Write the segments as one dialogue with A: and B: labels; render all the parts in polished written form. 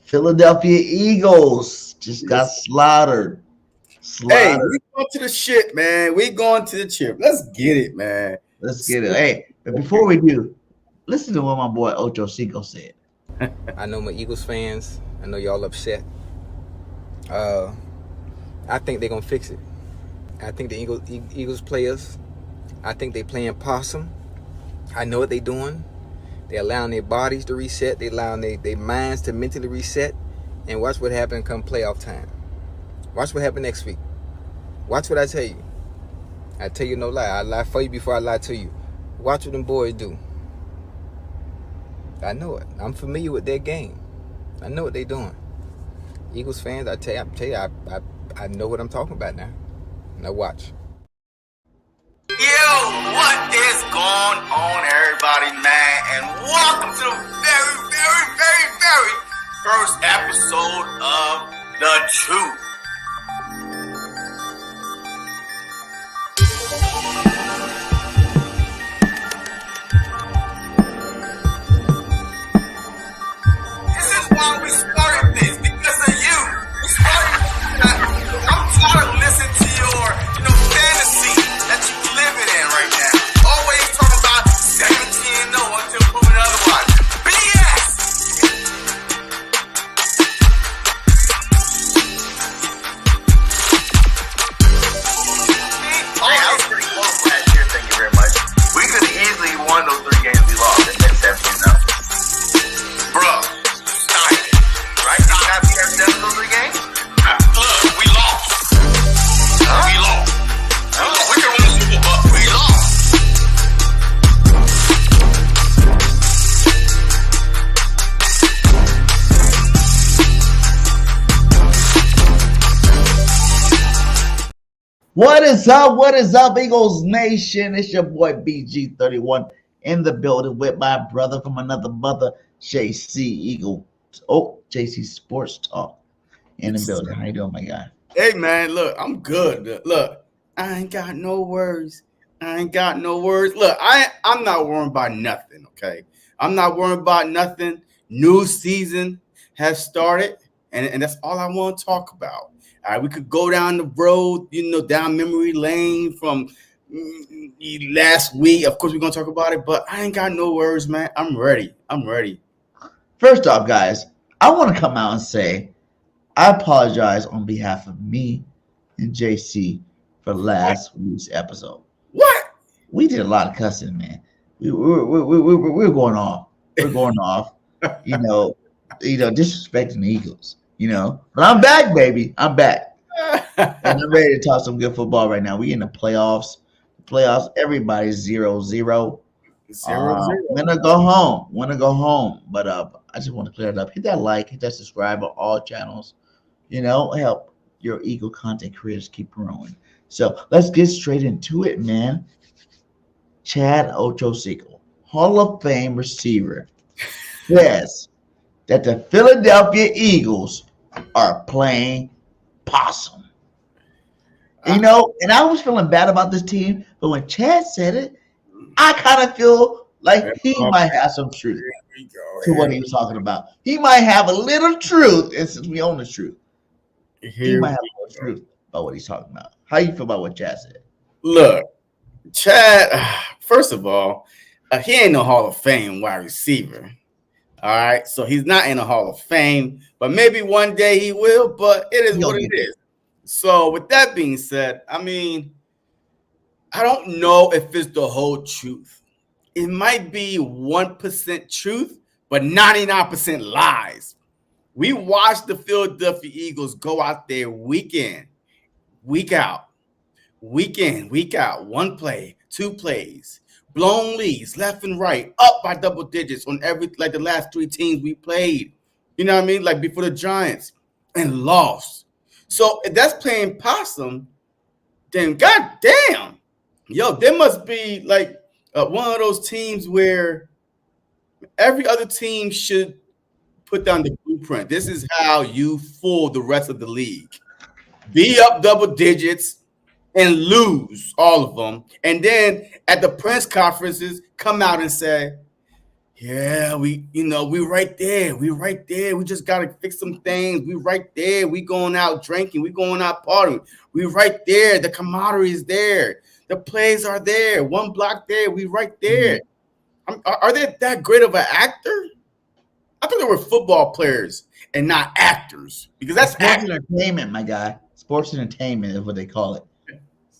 A: Philadelphia Eagles just got slaughtered.
B: Hey, we going to the ship, man. We going to the chip. Let's get it, man.
A: Let's get it. Hey, but before we do, listen to what my boy Ocho Cinco said.
C: I know my Eagles fans. I know y'all upset. I think they're gonna fix it. I think the Eagles players, I think they playing possum. I know what they doing. They allowing their bodies to reset. They allowing their minds to mentally reset. And watch what happen come playoff time. Watch what happen next week. Watch what I tell you. I tell you no lie. I lie for you before I lie to you. Watch what them boys do. I know it. I'm familiar with their game. I know what they're doing. Eagles fans, I tell you, I know what I'm talking about now. Now watch.
D: Yo, what is going on, everybody, man? And welcome to the very first episode of The Truth. This is why we started this, because of you. We started. I'm tired of listening to your, fantasy that you living in right now. Always talking about 17-0 until proven otherwise. BS! Hey, I was pretty close last year, thank you very much. We could have easily won those 3 games we lost and been 17-0. Bro, stop it. Right? You have to have 7 of those 3 games? Look, we lost. Huh? We lost. We can win the Super Bowl, but we lost.
A: What is up? What is up, Eagles Nation? It's your boy BG31 in the building with my brother from another mother, JC Eagle. Oh, JC Sportstalk in the building. How you doing, my guy?
B: Hey, man, look, I'm good. Look, I ain't got no words. Look, I'm not worrying about nothing, okay? I'm not worrying about nothing. New season has started, and that's all I want to talk about. All right, we could go down the road, down memory lane from last week. Of course, we're going to talk about it, but I ain't got no words, man. I'm ready.
A: First off, guys, I want to come out and say I apologize on behalf of me and JC for last week's episode.
B: What? We
A: did a lot of cussing, man. We're going off. We're going off. Disrespecting the Eagles. But I'm back, baby. I'm back, and I'm ready to talk some good football right now. We in the playoffs. Everybody's 0-0. Want to go home. But I just want to clear it up. Hit that like, hit that subscribe on all channels. Help your Eagle content creators keep growing. So let's get straight into it, man. Chad Ochocinco, Hall of Fame receiver, says that the Philadelphia Eagles are playing possum. And I was feeling bad about this team, but when Chad said it, I kind of feel like he might have some truth to what he was talking about. He might have a little truth, and since we own the truth, he might have a little truth about what he's talking about. How you feel about what Chad said?
B: Look, Chad, first of all, he ain't no Hall of Fame wide receiver. All right, so he's not in the Hall of Fame, but maybe one day he will, but it is what it is. So with that being said, I don't know if it's the whole truth. It might be 1% truth, but 99% lies. We watched the Philadelphia Eagles go out there week in, week out, one play, 2 plays, blown leads left and right, up by double digits on the last 3 teams we played. You know what I mean? Like before the Giants, and lost. So if that's playing possum, then goddamn, there must be like one of those teams where every other team should put down the blueprint. This is how you fool the rest of the league. Be up double digits and lose all of them. And then at the press conferences, come out and say, Yeah, we right there. We right there. We just gotta fix some things. We right there. We going out drinking. We going out partying. We right there. The camaraderie is there. The plays are there. One block there. We right there. Are they that great of an actor? I thought they were football players and not actors, because that's
A: Sports entertainment, my guy. Sports entertainment is what they call it.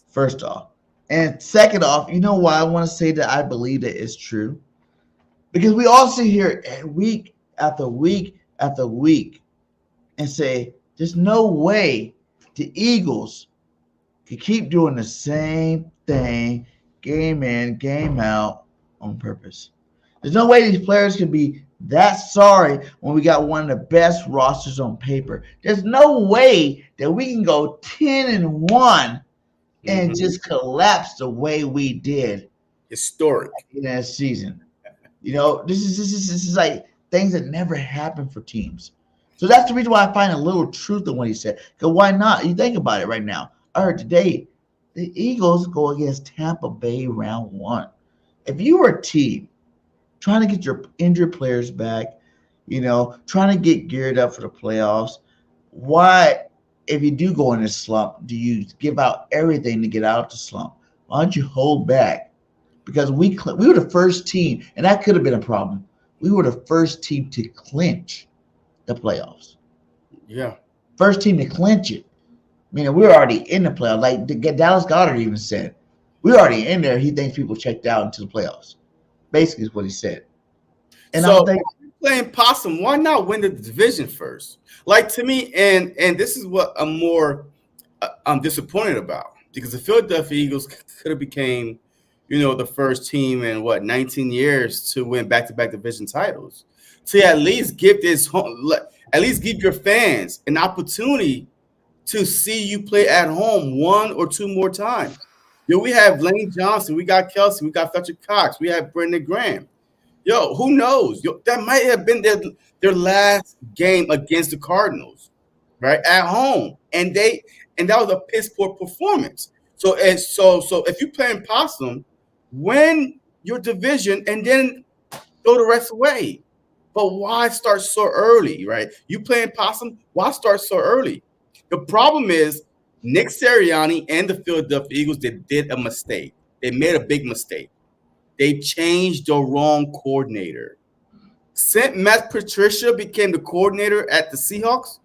A: First off. And second off, you know why I want to say that I believe that it's true? Because we all sit here week after week after week and say, there's no way the Eagles could keep doing the same thing game in, game out on purpose. There's no way these players can be that sorry when we got one of the best rosters on paper. There's no way that we can go 10-1 and just collapse the way we did.
B: Historic
A: in that season. You know, this is like things that never happen for teams. So that's the reason why I find a little truth in what he said. Because why not? You think about it right now. I heard today the Eagles go against Tampa Bay round 1. If you were a team trying to get your injured players back, you know, trying to get geared up for the playoffs, why, if you do go in a slump, do you give out everything to get out of the slump? Why don't you hold back? Because we were the first team, and that could have been a problem. We were the first team to clinch the playoffs.
B: Yeah.
A: First team to clinch it. Meaning we were already in the playoffs. Like Dallas Goedert even said, we're already in there. He thinks people checked out into the playoffs. Basically is what he said. And
B: so
A: I'm thinking,
B: playing possum, why not win the division first? Like, to me, and this is what I'm disappointed about, because the Philadelphia Eagles could have became, you know, the first team in 19 years to win back-to-back division titles. To at least give your fans an opportunity to see you play at home 1 or 2 more times. Yo, we have Lane Johnson, we got Kelsey, we got Fletcher Cox, we have Brendan Graham. Yo, who knows? Yo, that might have been their last game against the Cardinals, right, at home, and that was a piss poor performance. So if you playing possum, win your division and then throw the rest away. But why start so early, right? You playing possum, why start so early? The problem is Nick Sirianni and the Philadelphia Eagles, they did a mistake. They made a big mistake. They changed the wrong coordinator. Since Matt Patricia became the coordinator at the Seahawks,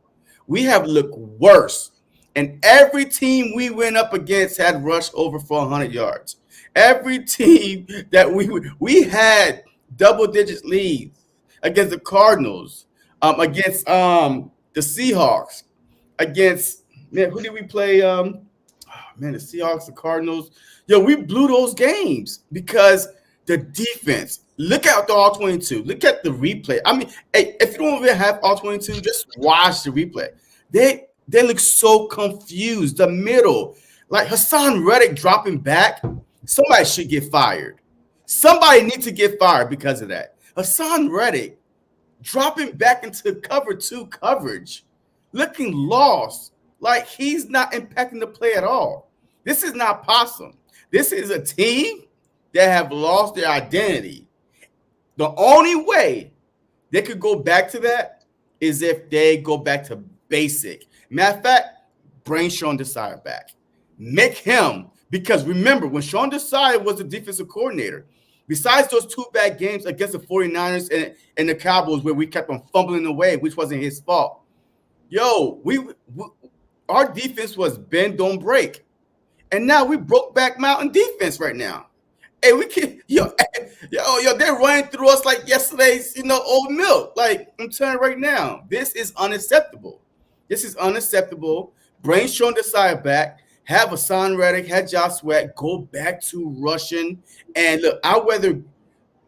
B: we have looked worse. And every team we went up against had rushed over for 100 yards. Every team that we had double-digit leads against the Cardinals, against the Seahawks, against, man, who did we play? The Seahawks, the Cardinals. Yo, we blew those games because the defense. Look at the all 22. Look at the replay. I mean, hey, if you don't even have all 22, just watch the replay. They look so confused. The middle, like Hassan Reddick dropping back. Somebody should get fired. Somebody needs to get fired because of that. Hassan Reddick dropping back into cover 2 coverage, looking lost, like he's not impacting the play at all. This is not possum. This is a team that have lost their identity. The only way they could go back to that is if they go back to basic. Matter of fact, bring Sean Desai back. Make him, because remember, when Sean Desai was the defensive coordinator, besides those 2 bad games against the 49ers and the Cowboys where we kept on fumbling away, which wasn't his fault, yo, our defense was bend, don't break. And now we broke back mountain defense right now. Hey, we can yo, they're running through us like yesterday's, old milk. Like, I'm telling you right now, this is unacceptable. This is unacceptable. Bring Sean Desai back. Have Hassan Reddick, have Josh Sweat, go back to rushing. And look, I'd rather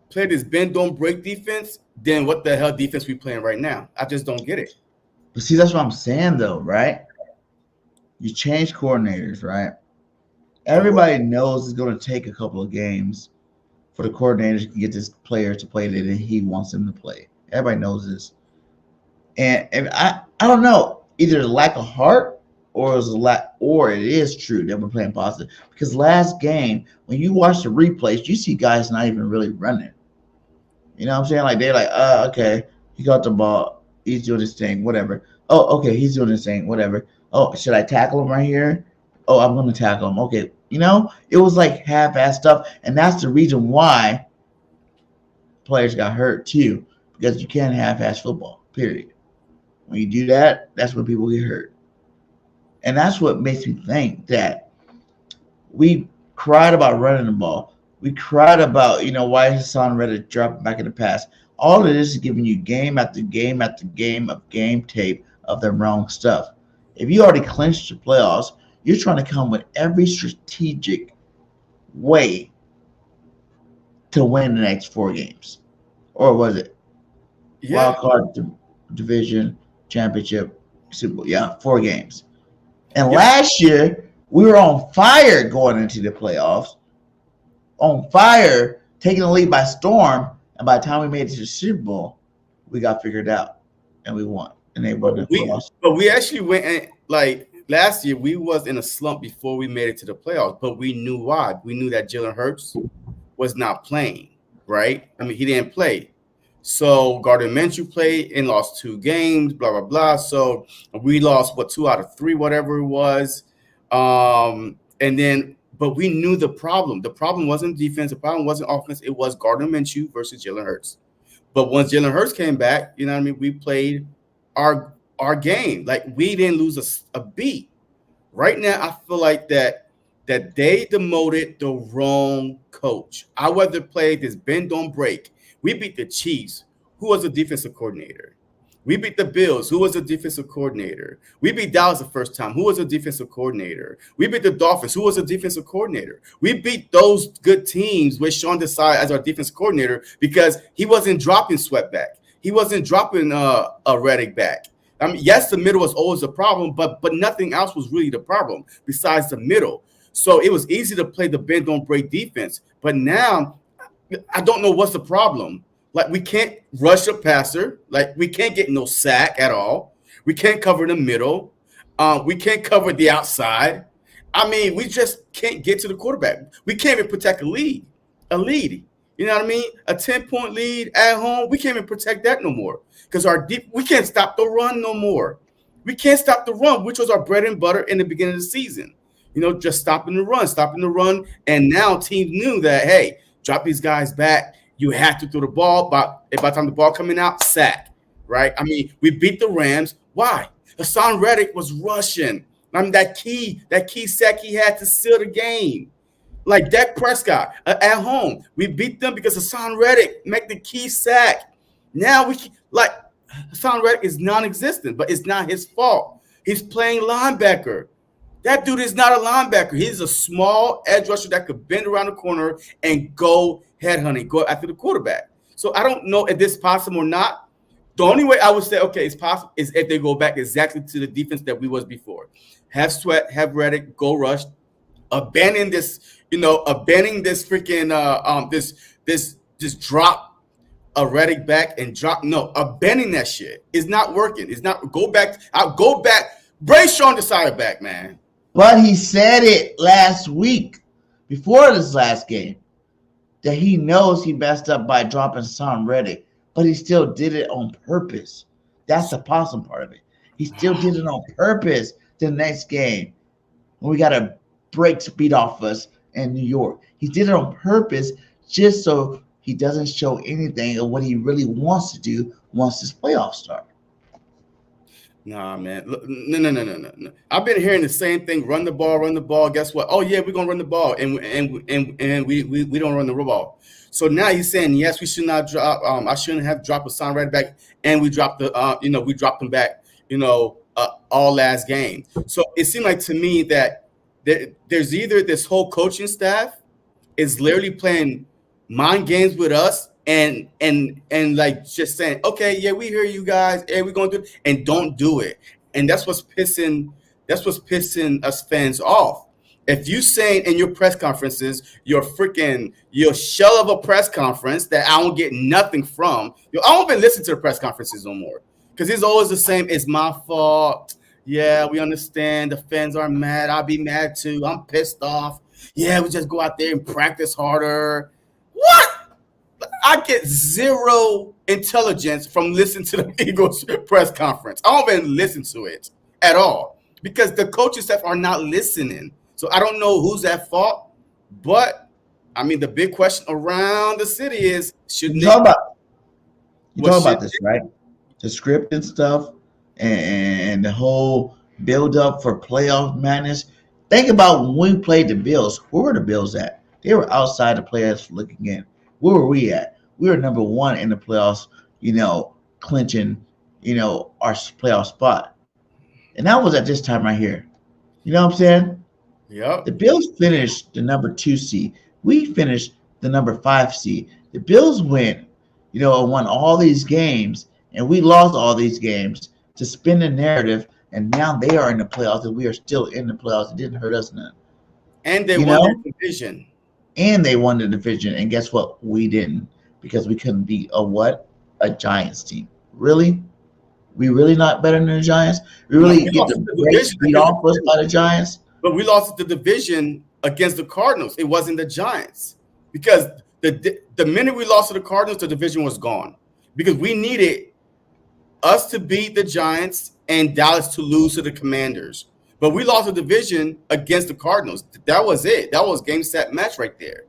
B: play this bend, don't break defense than what the hell defense we playing right now. I just don't get it.
A: but see, that's what I'm saying, though, right? You change coordinators, right? Everybody knows it's going to take a couple of games for the coordinator to get this player to play that he wants them to play. Everybody knows this. And I don't know, either the lack of heart or it is true that we're playing positive. Because last game, when you watch the replays, you see guys not even really running. You know what I'm saying? Like they're like, okay, he got the ball, he's doing his thing, whatever. Oh, okay, he's doing his thing, whatever. Oh, should I tackle him right here? Oh, I'm gonna tackle him. Okay, you know, it was like half-assed stuff, and that's the reason why players got hurt too, because you can't half-ass football. Period. When you do that, that's when people get hurt, and that's what makes me think that we cried about running the ball. We cried about, why Hassan Reddick dropped back in the past. All of this is giving you game after game after game of game tape of the wrong stuff. If you already clinched the playoffs, you're trying to come with every strategic way to win the next 4 games. Or was it?
B: Yeah.
A: Wild card, division, championship, Super Bowl. Yeah, 4 games. And last year, we were on fire going into the playoffs, on fire, taking the lead by storm. And by the time we made it to the Super Bowl, we got figured out and we won. And they won the playoffs.
B: But we actually went like last year. We was in a slump before we made it to the playoffs. But we knew why. We knew that Jalen Hurts was not playing. Right? I mean, he didn't play. So Gardner Minshew played and lost 2 games. Blah blah blah. So we lost 2 out of 3, whatever it was. And then, but we knew the problem. The problem wasn't defense. The problem wasn't offense. It was Gardner Minshew versus Jalen Hurts. But once Jalen Hurts came back, you know what I mean? We played our game. Like we didn't lose a beat. Right now, I feel like that they demoted the wrong coach. I rather play this bend don't break. We beat the Chiefs, who was a defensive coordinator. We beat the Bills, who was a defensive coordinator. We beat Dallas the first time, who was a defensive coordinator. We beat the Dolphins, who was a defensive coordinator. We beat those good teams with Sean Desai as our defensive coordinator because he wasn't dropping Sweat back. He wasn't dropping a Reddick back. I mean, yes, the middle was always a problem, but nothing else was really the problem besides the middle. So it was easy to play the bend don't break defense. But now I don't know what's the problem. Like we can't rush a passer. Like we can't get no sack at all. We can't cover the middle. We can't cover the outside. I mean, we just can't get to the quarterback. We can't even protect a lead. You know what I mean? A 10-point lead at home. We can't even protect that no more because we can't stop the run no more. We can't stop the run, which was our bread and butter in the beginning of the season. Just stopping the run. And now teams knew that, hey, drop these guys back. You have to throw the ball, but by the time the ball coming out, sack, right? I mean, we beat the Rams. Why? Hassan Reddick was rushing. I mean, that key sack he had to seal the game. Like Dak Prescott at home. We beat them because Hassan Reddick made the key sack. Now Hassan Reddick is non-existent, but it's not his fault. He's playing linebacker. That dude is not a linebacker. He's a small edge rusher that could bend around the corner and go headhunting, go after the quarterback. So I don't know if this is possible or not. The only way I would say, okay, it's possible is if they go back exactly to the defense that we was before. Have Sweat, have Reddick, go rush, abandon this freaking this drop a Reddick back and drop. No, abandoning that shit is not working. It's not go back. I'll go back. Brace Sean Desai back, man.
A: But he said it last week before this last game that he knows he messed up by dropping Sam Reddick, but he still did it on purpose. That's the possum part of it. He still did it on purpose the next game when we got a break speed off us in New York. He did it on purpose just so he doesn't show anything of what he really wants to do once this playoffs start.
B: Nah, man. No. I've been hearing the same thing. Run the ball. Guess what? Oh yeah, we're gonna run the ball, and we don't run the ball. So now he's saying yes, we should not drop. I shouldn't have dropped Hassan Reddick back, and we dropped we dropped him back. All last game. So it seemed like to me that there's either this whole coaching staff is literally playing mind games with us. And like just saying, okay, yeah, we hear you guys, hey, we're gonna do it, and don't do it. And that's what's pissing us fans off. If you saying in your press conferences, your shell of a press conference that I don't get nothing from, I don't even listen to the press conferences no more. Because it's always the same, it's my fault. Yeah, we understand the fans are mad. I'll be mad too. I'm pissed off. Yeah, we just go out there and practice harder. What? I get zero intelligence from listening to the Eagles press conference. I don't even listen to it at all because the coaching staff are not listening. So I don't know who's at fault, but I mean the big question around the city is should
A: You
B: Nick,
A: talk about
B: should
A: this, right? The script and stuff, and the whole build up for playoff madness. Think about when we played the Bills. Where were the Bills at? They were outside the playoffs looking in. Where were we at? We were number one in the playoffs, clinching, our playoff spot. And that was at this time right here. You know what I'm saying?
B: Yep.
A: The Bills finished the number 2 seed. We finished the number 5 seed. The Bills went, and won all these games, and we lost all these games to spin the narrative. And now they are in the playoffs, and we are still in the playoffs. It didn't hurt us none.
B: And they won the division.
A: And they won the division. And guess what? We didn't, because we couldn't beat a Giants team. Really? We really not better than the Giants? We really get the brakes beat off us by the Giants?
B: But we lost the division against the Cardinals. It wasn't the Giants. Because the minute we lost to the Cardinals, the division was gone. Because we needed us to beat the Giants and Dallas to lose to the Commanders. But we lost the division against the Cardinals. That was it. That was game, set, match right there.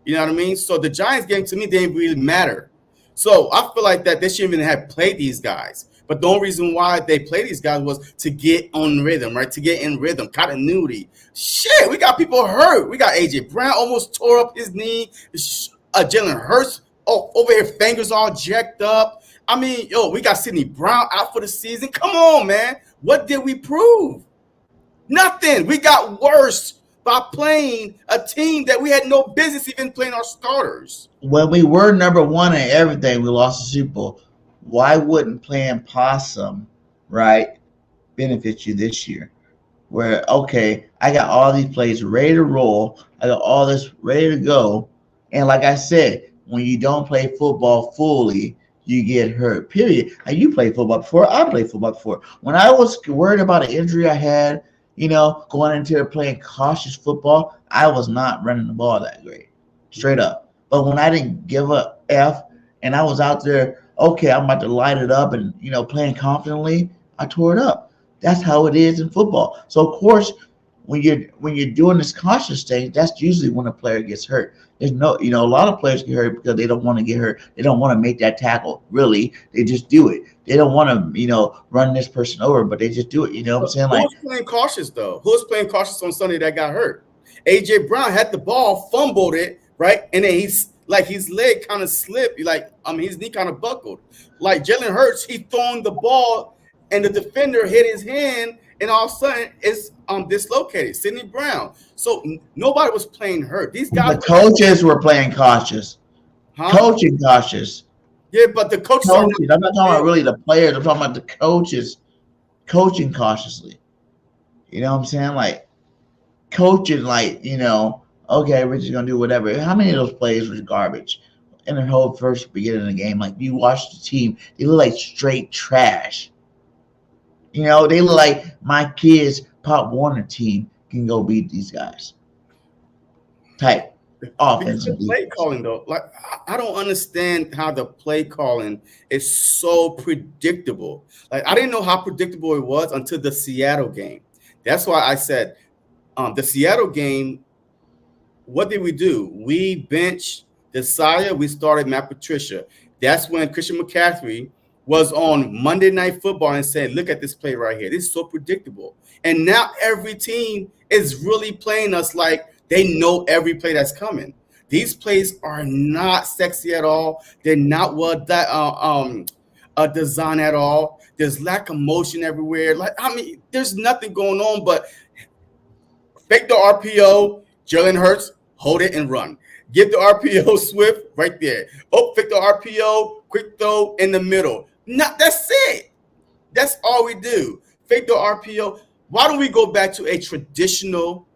B: You know what I mean? So the Giants game to me didn't really matter. So I feel like that they shouldn't even have played these guys. But the only reason why they played these guys was to get on rhythm, right? To get in rhythm, continuity. Shit, we got people hurt. We got AJ Brown almost tore up his knee. Jalen Hurts over here, fingers all jacked up. I mean, we got Sidney Brown out for the season. Come on, man. What did we prove? Nothing. We got worse by playing a team that we had no business even playing our starters.
A: When we were number one in everything, we lost the Super Bowl. Why wouldn't playing possum, right, benefit you this year? Where, okay, I got all these plays ready to roll. I got all this ready to go. And like I said, when you don't play football fully, you get hurt, period. And you played football before. I played football before. When I was worried about an injury I had, going into playing cautious football, I was not running the ball that great, straight up. But when I didn't give a F and I was out there, okay, I'm about to light it up and, playing confidently, I tore it up. That's how it is in football. So, of course, when you're doing this cautious thing, that's usually when a player gets hurt. There's no, a lot of players get hurt because they don't want to get hurt. They don't want to make that tackle. Really, they just do it. They don't want to, run this person over, but they just do it. You know what I'm saying?
B: Who's playing cautious though? Who's playing cautious on Sunday that got hurt? AJ Brown had the ball, fumbled it, right, and then his leg kind of slipped. His knee kind of buckled. Like Jalen Hurts, he thrown the ball, and the defender hit his hand, and all of a sudden it's dislocated. Sidney Brown. So nobody was playing hurt. These guys.
A: The coaches were playing cautious. Huh? Coaching cautious.
B: Yeah, but the coaches.
A: I'm not talking about really the players. I'm talking about the coaches coaching cautiously. You know what I'm saying? Like coaching, okay, we're just gonna do whatever. How many of those plays were garbage in the whole first beginning of the game? Like you watch the team, they look like straight trash. They look like my kids' Pop Warner team can go beat these guys. Type offensive
B: play calling though, I don't understand how the play calling is so predictable. Like I didn't know how predictable it was until the Seattle game. That's why I said the Seattle game. What did we do? We benched Desire. We started Matt Patricia. That's when Christian McCaffrey was on Monday Night Football and said, look at this play right here. This is so predictable. And now every team is really playing us like they know every play that's coming. These plays are not sexy at all. They're not well designed at all. There's lack of motion everywhere. There's nothing going on but fake the RPO, Jalen Hurts, hold it and run. Give the RPO Swift right there. Fake the RPO, quick throw in the middle. That's it. That's all we do. Fake the RPO. Why don't we go back to a traditional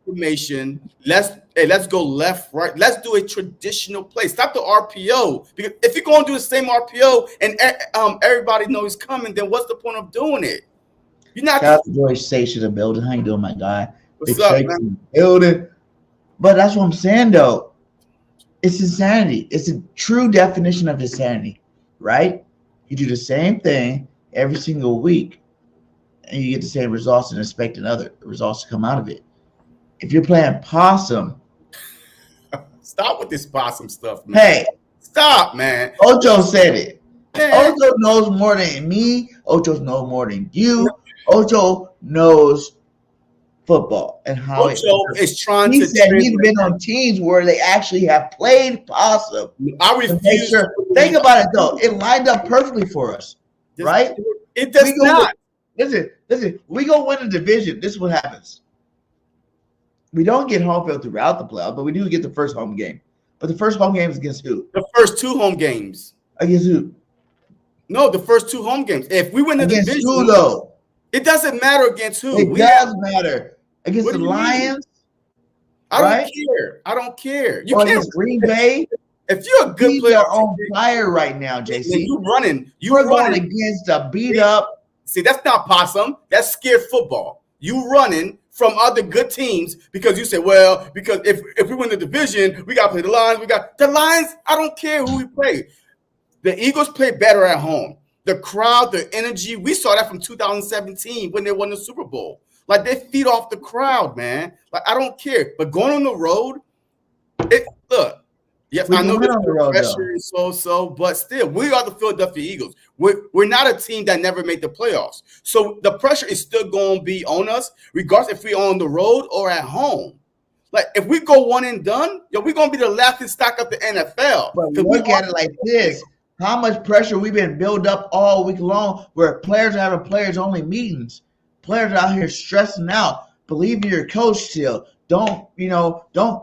B: formation? Let's go left, right. Let's do a traditional play. Stop the RPO. Because if you're going to do the same RPO and everybody knows he's coming, then what's the point of doing it? You're not.
A: Shout out to George Sage to the building. How you doing, my guy?
B: What's up, man?
A: Building. But that's what I'm saying, though. It's insanity. It's a true definition of insanity, right? You do the same thing every single week, and you get the same results and expecting other results to come out of it. If you're playing possum,
B: Stop with this possum stuff, man.
A: hey,
B: Stop, man.
A: Ocho said it.
B: Man.
A: Ocho knows more than me. Ocho knows more than you. Ocho knows football and how
B: Ocho is trying
A: he
B: to.
A: said he's been on teams where they actually have played possum.
B: I refuse.
A: Sure. Think about it though; it lined up perfectly for us, right?
B: It does not.
A: Listen. We go win a division. This is what happens. We don't get home field throughout the playoff, but we do get the first home game. But the first home game is against who?
B: The first 2 home games.
A: Against who?
B: No, the first 2 home games. If we win the
A: against
B: division,
A: who though?
B: It doesn't matter against who.
A: It does matter. Against the Lions.
B: I don't care. I don't care. You can't
A: against Green Bay.
B: If you're a good player,
A: on fire right now, JC.
B: You running.
A: We're going against a beat up.
B: See, that's not possum. That's scared football. You running from other good teams because you say, well, because if we win the division, we got to play the Lions. We got the Lions. I don't care who we play. The Eagles play better at home. The crowd, the energy. We saw that from 2017 when they won the Super Bowl. Like, they feed off the crowd, man. Like, I don't care. But going on the road, look. Yes, I know the pressure is so, but still, we are the Philadelphia Eagles. We're not a team that never made the playoffs. So the pressure is still going to be on us, regardless if we're on the road or at home. Like, if we go one and done, we're going to be the laughing stock of the NFL.
A: But look at it like this. How much pressure we've been built up all week long where players are having players-only meetings. Players are out here stressing out. Believe in your coach still. Don't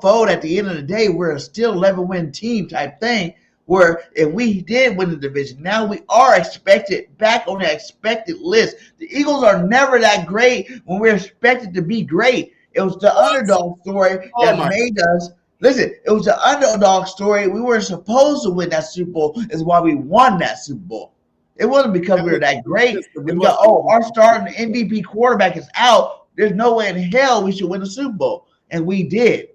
A: fold at the end of the day. We're a still 11-win team type thing where if we did win the division, now we are expected back on the expected list. The Eagles are never that great when we're expected to be great. It was the underdog story that made us. Listen, it was the underdog story. We weren't supposed to win that Super Bowl is why we won that Super Bowl. It wasn't because we were that great. Our starting MVP quarterback is out. There's no way in hell we should win the Super Bowl. And we did.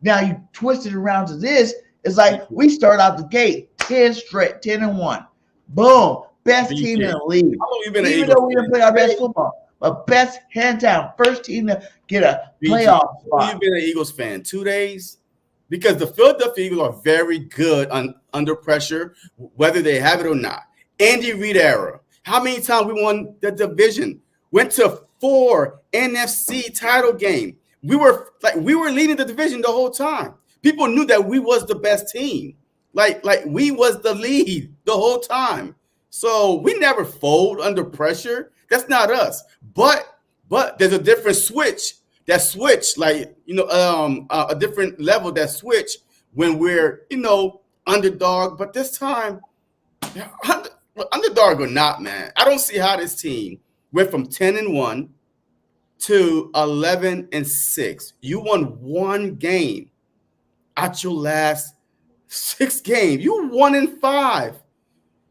A: Now you twist it around to this. It's like we start out the gate 10 straight, 10-1. Boom. Best team in the league. Even though we didn't play our best football. But best hands down. First team to get a playoff spot.
B: You've been an Eagles fan 2 days? Because the Philadelphia Eagles are very good under pressure, whether they have it or not. Andy Reid era. How many times we won the division? Went to 4 NFC title games. We were leading the division the whole time. People knew that we was the best team. Like we was the lead the whole time. So we never fold under pressure. That's not us. But there's a different switch. That switch, a different level that switch when we're, underdog. But this time, underdog or not, man, I don't see how this team went from 10-1 to 11-6. You won 1 game at your last 6 games. You 1-5.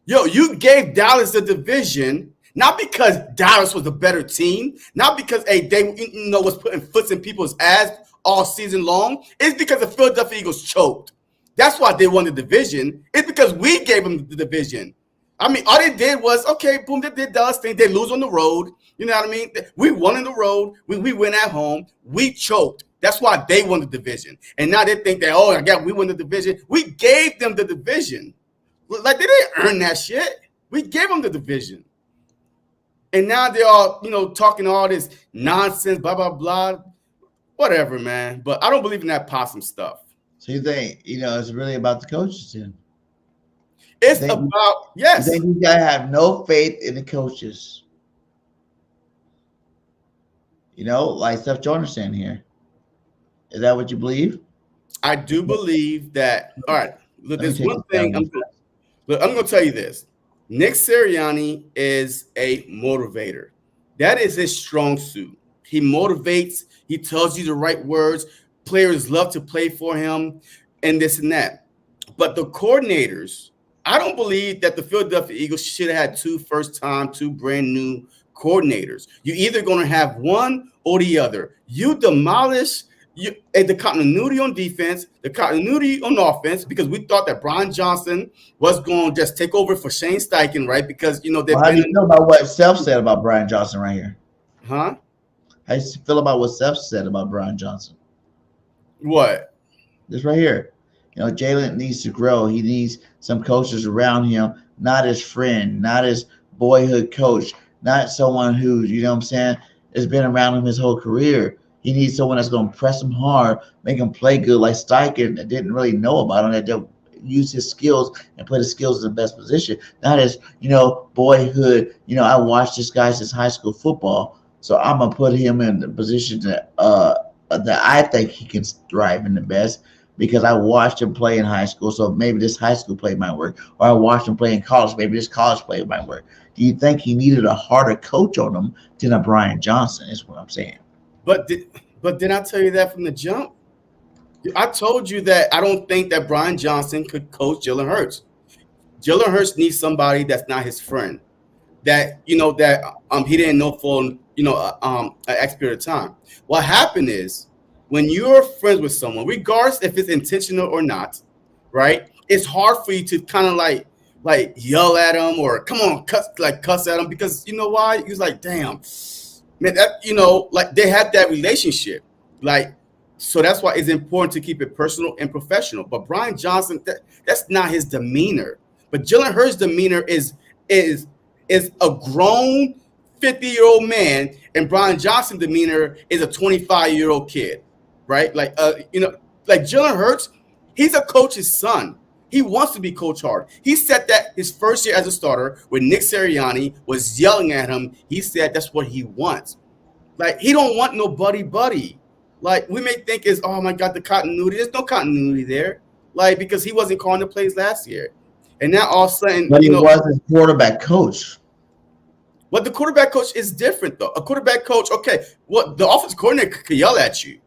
B: You gave Dallas the division, not because Dallas was a better team, not because they was putting foots in people's ass all season long. It's because the Philadelphia Eagles choked. That's why they won the division. It's because we gave them the division. I mean, all they did was, okay, boom, they did Dallas thing. They lose on the road. You know what I mean? We won on the road. We win at home. We choked. That's why they won the division. And now they think that, we won the division. We gave them the division. Like, they didn't earn that shit. We gave them the division. And now they're all, talking all this nonsense, blah, blah, blah. Whatever, man. But I don't believe in that possum stuff.
A: So you think, it's really about the coaches then?
B: It's about, yes.
A: You think you gotta have no faith in the coaches. Like Steph Joyner saying here. Is that what you believe?
B: I do believe that. All right. Look, there's one thing. I'm going to tell you this. Nick Sirianni is a motivator. That is his strong suit. He motivates. He tells you the right words. Players love to play for him and this and that. But the coordinators, I don't believe that the Philadelphia Eagles should have had 2 first-time, 2 brand-new coordinators. You're either going to have one or the other. You demolish the continuity on defense, the continuity on offense, because we thought that Brian Johnson was going to just take over for Shane Steichen, right? Because they've
A: How do you
B: been,
A: feel about what Seth said about Brian Johnson right here?
B: huh?
A: How do you feel about what Seth said about Brian Johnson?
B: What?
A: This right here. Jalen needs to grow. He needs some coaches around him, not his friend, not his boyhood coach, not someone who, what I'm saying, has been around him his whole career. He needs someone that's going to press him hard, make him play good, like Steichen that didn't really know about him, that they'll use his skills and put his skills in the best position. Not his, boyhood. I watched this guy since high school football, so I'm going to put him in the position that I think he can thrive in the best, because I watched him play in high school, so maybe this high school play might work. Or I watched him play in college, maybe this college play might work. Do you think he needed a harder coach on him than a Brian Johnson, is what I'm saying.
B: But did I tell you that from the jump? I told you that I don't think that Brian Johnson could coach Jalen Hurts. Jalen Hurts needs somebody that's not his friend, that he didn't know for an X period of time. What happened is, when you're friends with someone, regardless if it's intentional or not, right? It's hard for you to kind of like yell at them or come on, cuss at them, because you know why? He was like, damn, man, that like they have that relationship, like, so that's why it's important to keep it personal and professional. But Brian Johnson, that's not his demeanor. But Jalen Hurts' demeanor is a grown 50-year-old man, and Brian Johnson's demeanor is a 25-year-old kid. Right? Like Jalen Hurts, he's a coach's son. He wants to be coach hard. He said that his first year as a starter, when Nick Sirianni was yelling at him, he said that's what he wants. Like, he don't want no buddy. Like, we may think is, oh my God, the continuity. There's no continuity there. Like, because he wasn't calling the plays last year. And now all of a sudden,
A: but he was his quarterback coach.
B: But the quarterback coach is different, though. A quarterback coach, okay, the offensive coordinator could yell at you.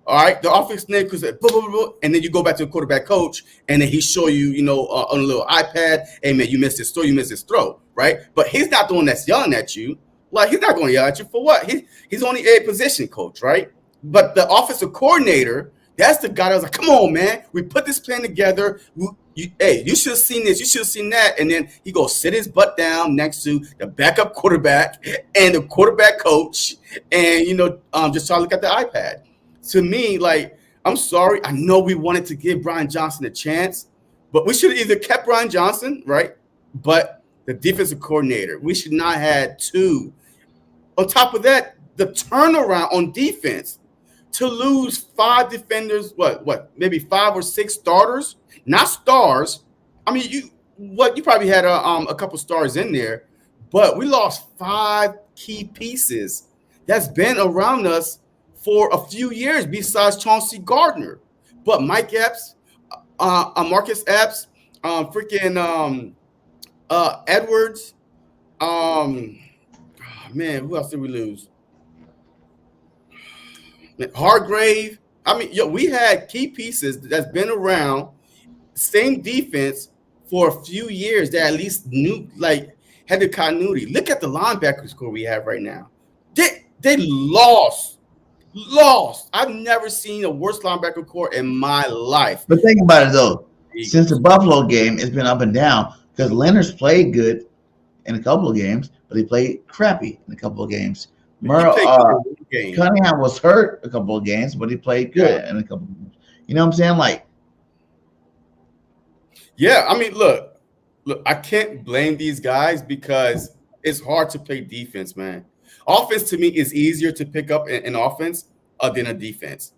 B: All right, the offense name could say, blah, blah, blah, and then you go back to the quarterback coach, and then he show you, on a little iPad, hey man, you missed this throw, right? But he's not the one that's yelling at you. Like, he's not going to yell at you for what? He's only a position coach, right? But the offensive coordinator, that's the guy that was like, come on, man, we put this plan together. You should have seen this, you should have seen that, and then he goes sit his butt down next to the backup quarterback and the quarterback coach, and just try to look at the iPad. To me, like, I'm sorry. I know we wanted to give Brian Johnson a chance, but we should have either kept Brian Johnson, right? But the defensive coordinator, we should not have had two. On top of that, the turnaround on defense to lose 5 defenders, maybe 5 or 6 starters, not stars. I mean, you probably had a couple stars in there, but we lost 5 key pieces that's been around us for a few years besides Chauncey Gardner. But Mike Epps, Marcus Epps, Edwards, man, who else did we lose? Hargrave. I mean, we had key pieces that's been around, same defense for a few years that at least knew, like, had the continuity. Look at the linebacker score we have right now. They lost. I've never seen a worse linebacker core in my life.
A: But think about it, though. Since the Buffalo game, it's been up and down, because Leonard's played good in a couple of games, but he played crappy in a couple of games. Cunningham was hurt a couple of games, but he played good in a couple of games. You know what I'm saying? Like,
B: yeah, I mean, look, I can't blame these guys because it's hard to play defense, man. Offense, to me, is easier to pick up in offense than a defense.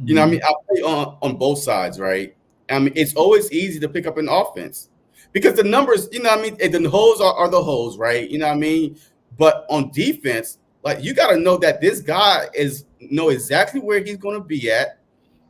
B: You know what I mean? I play on both sides, right? I mean, it's always easy to pick up an offense because the numbers, you know what I mean? And the holes are the holes, right? You know what I mean? But on defense, like, you got to know that this guy know exactly where he's going to be at,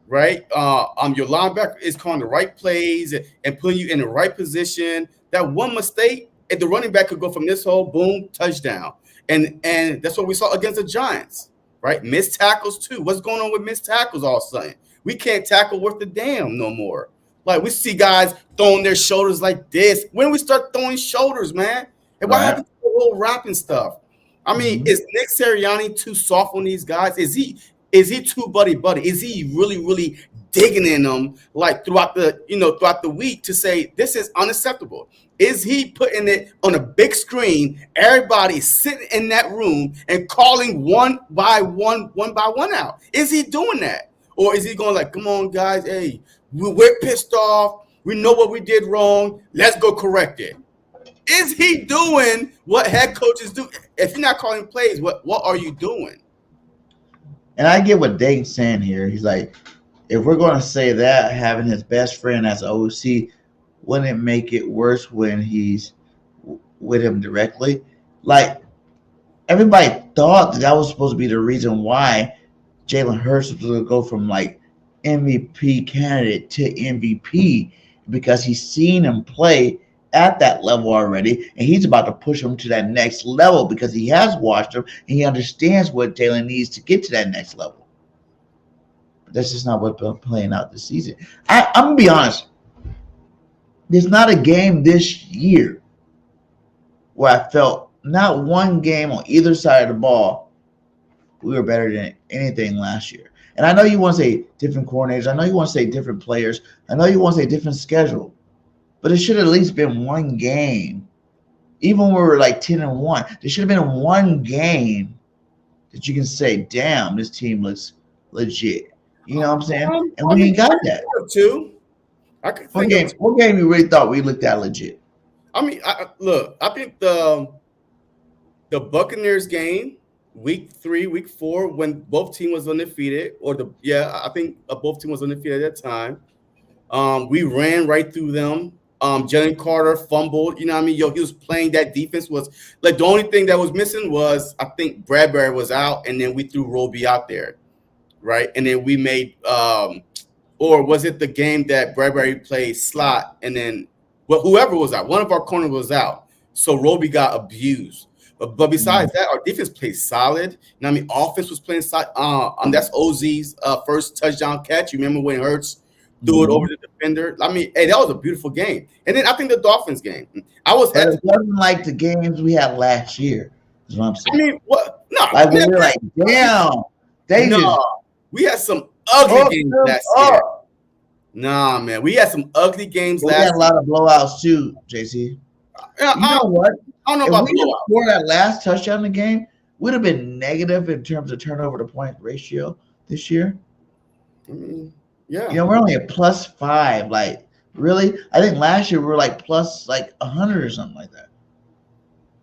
B: right? Your linebacker is calling the right plays and putting you in the right position. That one mistake, and the running back could go from this hole, boom, touchdown. And that's what we saw against the Giants, right? Missed tackles too. What's going on with missed tackles all of a sudden? We can't tackle worth a damn no more. Like, we see guys throwing their shoulders like this. When do we start throwing shoulders, man? And what happened to the whole rapping stuff? I mean, is Nick Sirianni too soft on these guys? Is he is he too buddy? Is he really digging in them like throughout the week to say this is unacceptable? Is he putting it on a big screen, everybody sitting in that room and calling one by one out? Is he doing that? Or is he going like, come on, guys, hey, we're pissed off. We know what we did wrong. Let's go correct it. Is he doing what head coaches do? If you're not calling plays, what are you doing?
A: And I get what Dane's saying here. He's like, if we're going to say that, having his best friend as an OC, wouldn't it make it worse when he's with him directly? Like, everybody thought that was supposed to be the reason why Jalen Hurts was going to go from like MVP candidate to MVP, because he's seen him play at that level already, and he's about to push him to that next level because he has watched him and he understands what Jalen needs to get to that next level. But that's just not what's been playing out this season. I'm going to be honest. There's not a game this year where I felt not one game on either side of the ball we were better than anything last year. And I know you want to say different coordinators. I know you want to say different players. I know you want to say different schedule. But it should have at least been one game. Even when we were like 10-1, there should have been one game that you can say, damn, this team looks legit. You know what I'm saying? And we ain't got that.
B: Too. I could think
A: what game you really thought we looked at legit?
B: I mean, I think the Buccaneers game, week 3, week 4, when both teams was undefeated, I think both teams was undefeated at that time. We ran right through them. Jalen Carter fumbled. You know what I mean? He was playing that defense. Was like the only thing that was missing was I think Bradbury was out, and then we threw Roby out there, right? And then we made or was it the game that Bradbury played slot, and then whoever was out, one of our corners was out, so Roby got abused. But besides that, our defense played solid. You know what I mean? Offense was playing solid. That's Ozzy's first touchdown catch. You remember when Hurts threw it over the defender? I mean, hey, that was a beautiful game. And then I think the Dolphins game.
A: It wasn't like the games we had last year. Is what I'm saying.
B: I mean, what? No,
A: like we were like, damn.
B: We had some ugly games last year. Nah, man, we had some ugly games last year. We had
A: a lot of blowouts too, JC. You know what?
B: I don't know about blowouts.
A: Before that last touchdown in the game, would have been negative in terms of turnover to point ratio this year.
B: Yeah.
A: You know, we're only at +5. Like, really? I think last year we were like plus like 100 or something like that.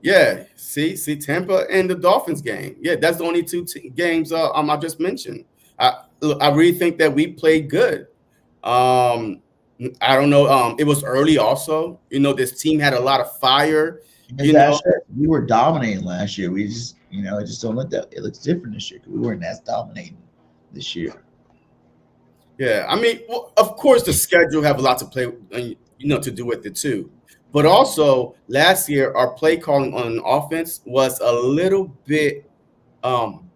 B: Yeah. See Tampa and the Dolphins game. Yeah, that's the only two games I just mentioned. I really think that we played good. I don't know. It was early also. You know, this team had a lot of fire. We were dominating last year. We just, it just don't look that. It looks different this year because we weren't as dominating this year. Yeah, I mean, well, of course, the schedule have a lot to play, to do with it too. But also, last year our play calling on offense was a little bit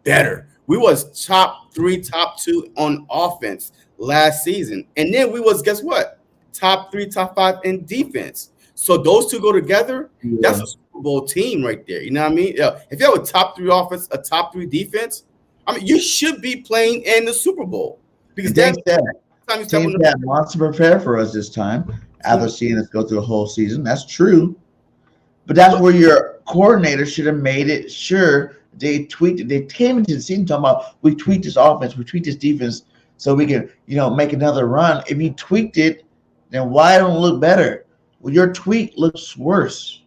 B: better. We was top 3, top 2 on offense last season, and then we was guess what? Top 3, top 5 in defense. So those two go together. Yeah. That's a Super Bowl team right there. You know what I mean? Yeah. If you have a top 3 offense, a top 3 defense, I mean, you should be playing in the Super Bowl. Because
A: teams that wants to prepare for us this time after seeing us go through the whole season. That's true. But that's where your coordinator should have made it sure they tweaked it. They came into the season talking about we tweaked this offense, we tweaked this defense so we can, make another run. If you tweaked it, then why don't it look better? Well, your tweak looks worse.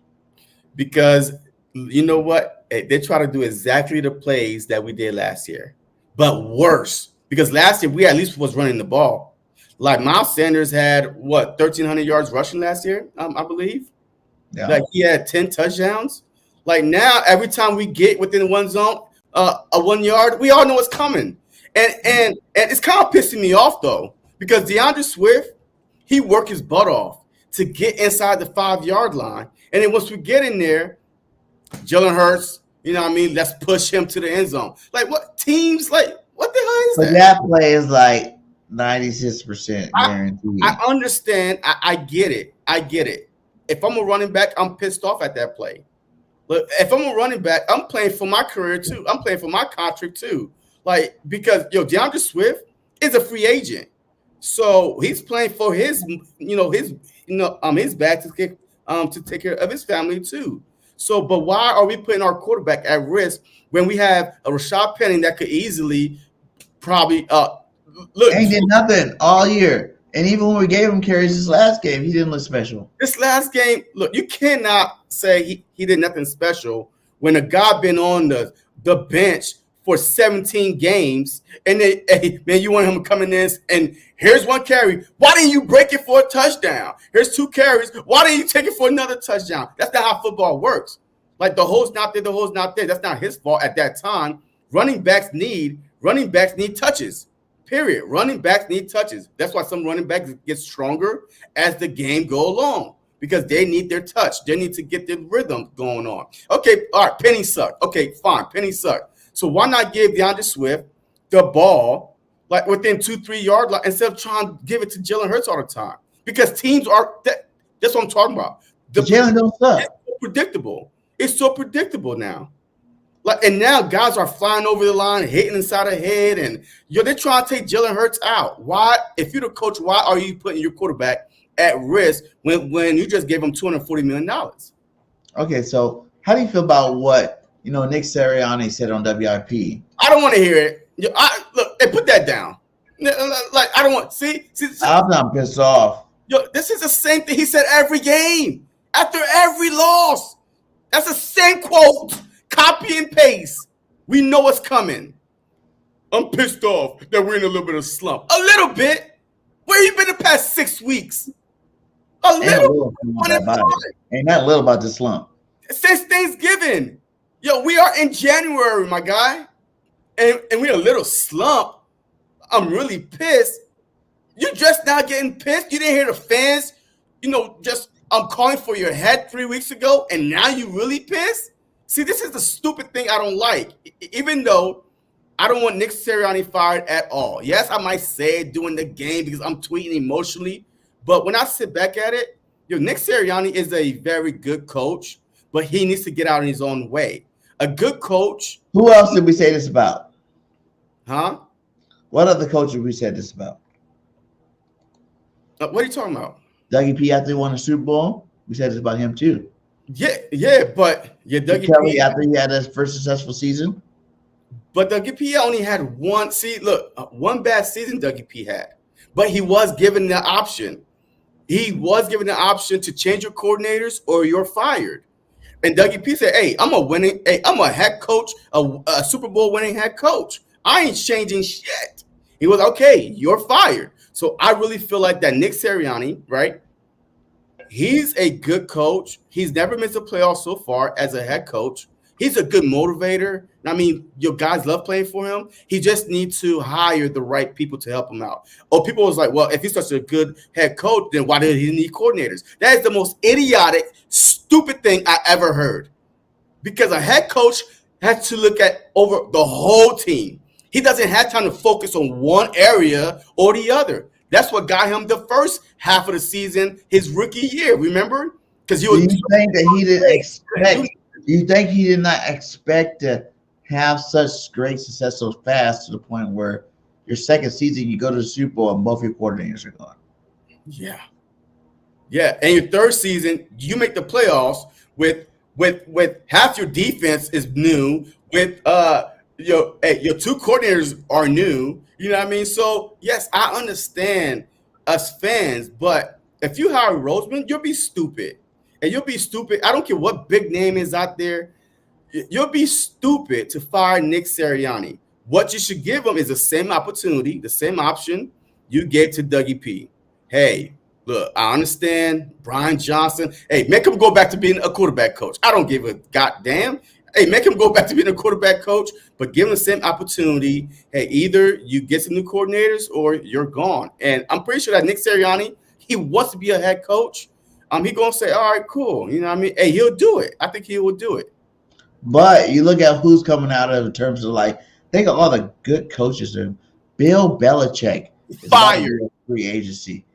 B: Because you know what? They try to do exactly the plays that we did last year, but worse. Because last year we at least was running the ball. Like Miles Sanders had 1,300 yards rushing last year, I believe. Yeah. Like he had 10 touchdowns. Like now, every time we get within one zone, a 1 yard, we all know what's coming. And it's kind of pissing me off though, because Andreswift, he worked his butt off to get inside the 5-yard line. And then once we get in there, Jalen Hurts, let's push him to the end zone. Like what teams what the hell is that?
A: But that play is like 96% guaranteed.
B: I understand. I get it. If I'm a running back, I'm pissed off at that play. Look, if I'm a running back, I'm playing for my career too. I'm playing for my contract too. Like, because Andreswift is a free agent, so he's playing for his bag to take care of his family too. So, but why are we putting our quarterback at risk when we have a Rashad Penny that could easily probably look?
A: Ain't did nothing all year, and even when we gave him carries this last game, he didn't look special.
B: This last game, look, you cannot say he did nothing special when a guy been on the bench for 17 games, and then, hey, man, you want him coming in and here's one carry. Why didn't you break it for a touchdown? Here's 2 carries. Why didn't you take it for another touchdown? That's not how football works. Like, the hole's not there, the hole's not there. That's not his fault at that time. Running backs need touches. Period. Running backs need touches. That's why some running backs get stronger as the game go along, because they need their touch. They need to get their rhythm going on. Okay, all right, Penny sucked. Okay, fine, Penny sucked. So why not give Andreswift the ball like within 2-3 yard line instead of trying to give it to Jalen Hurts all the time? Because teams are that's what I'm talking about. The
A: Jalen don't suck.
B: It's so predictable. It's so predictable now. Like, and now guys are flying over the line, hitting inside the head, and they're trying to take Jalen Hurts out. Why, if you're the coach, why are you putting your quarterback at risk when you just gave him $240 million?
A: Okay, so how do you feel about what Nick Sirianni said on WIP?
B: I don't want to hear it. Look, hey, put that down. Like, I don't want. See,
A: I'm not pissed off.
B: This is the same thing he said every game after every loss. That's the same quote. Copy and paste. We know what's coming. I'm pissed off that we're in a little bit of slump. A little bit. Where you been the past 6 weeks? A little.
A: Ain't that little about the slump?
B: Since Thanksgiving. We are in January, my guy. And we're a little slump. I'm really pissed. You just now getting pissed? You didn't hear the fans, I'm calling for your head 3 weeks ago, and now you really pissed? See, this is the stupid thing I don't like. Even though I don't want Nick Sirianni fired at all. Yes, I might say it during the game because I'm tweeting emotionally. But when I sit back at it, Nick Sirianni is a very good coach, but he needs to get out in his own way. A good coach.
A: Who else did we say this about?
B: Huh?
A: What other coaches we said this about?
B: What are you talking about?
A: Dougie P after he won the Super Bowl. We said this about him too.
B: Yeah, but Dougie
A: P after he had his first successful season.
B: But Dougie P only had one. See, look, one bad season Dougie P had, but he was given the option. He was given the option to change your coordinators or you're fired. And Dougie P said, "Hey, I'm a head coach, a Super Bowl winning head coach. I ain't changing shit." He was okay. You're fired. So I really feel like that Nick Sirianni, right? He's a good coach. He's never missed a playoff so far as a head coach. He's a good motivator. I mean, your guys love playing for him. He just needs to hire the right people to help him out. Or people was like, well, if he's such a good head coach, then why did he need coordinators? That is the most idiotic, stupid thing I ever heard. Because a head coach has to look at over the whole team. He doesn't have time to focus on one area or the other. That's what got him the first half of the season, his rookie year. Remember? Because he was.
A: Do you think that he didn't expect? Do you think he did not expect to have such great success so fast to the point where your second season you go to the Super Bowl and both your coordinators are gone?
B: Yeah. And your third season, you make the playoffs with half your defense is new. With your two coordinators are new. You know what I mean? So yes, I understand us fans, but if you hire Roseman, you'll be stupid. And you'll be stupid. I don't care what big name is out there. You'll be stupid to fire Nick Sirianni. What you should give him is the same opportunity, the same option you gave to Dougie P. Hey, look, I understand Brian Johnson. Hey, make him go back to being a quarterback coach. I don't give a goddamn. Hey, make him go back to being a quarterback coach, but give him the same opportunity. Hey, either you get some new coordinators or you're gone. And I'm pretty sure that Nick Sirianni, he wants to be a head coach. He gonna say, all right, cool. You know what I mean? Hey, he'll do it. I think he will do it.
A: But you look at who's coming out of in terms of think of all the good coaches. Bill Belichick is
B: fired
A: free agency.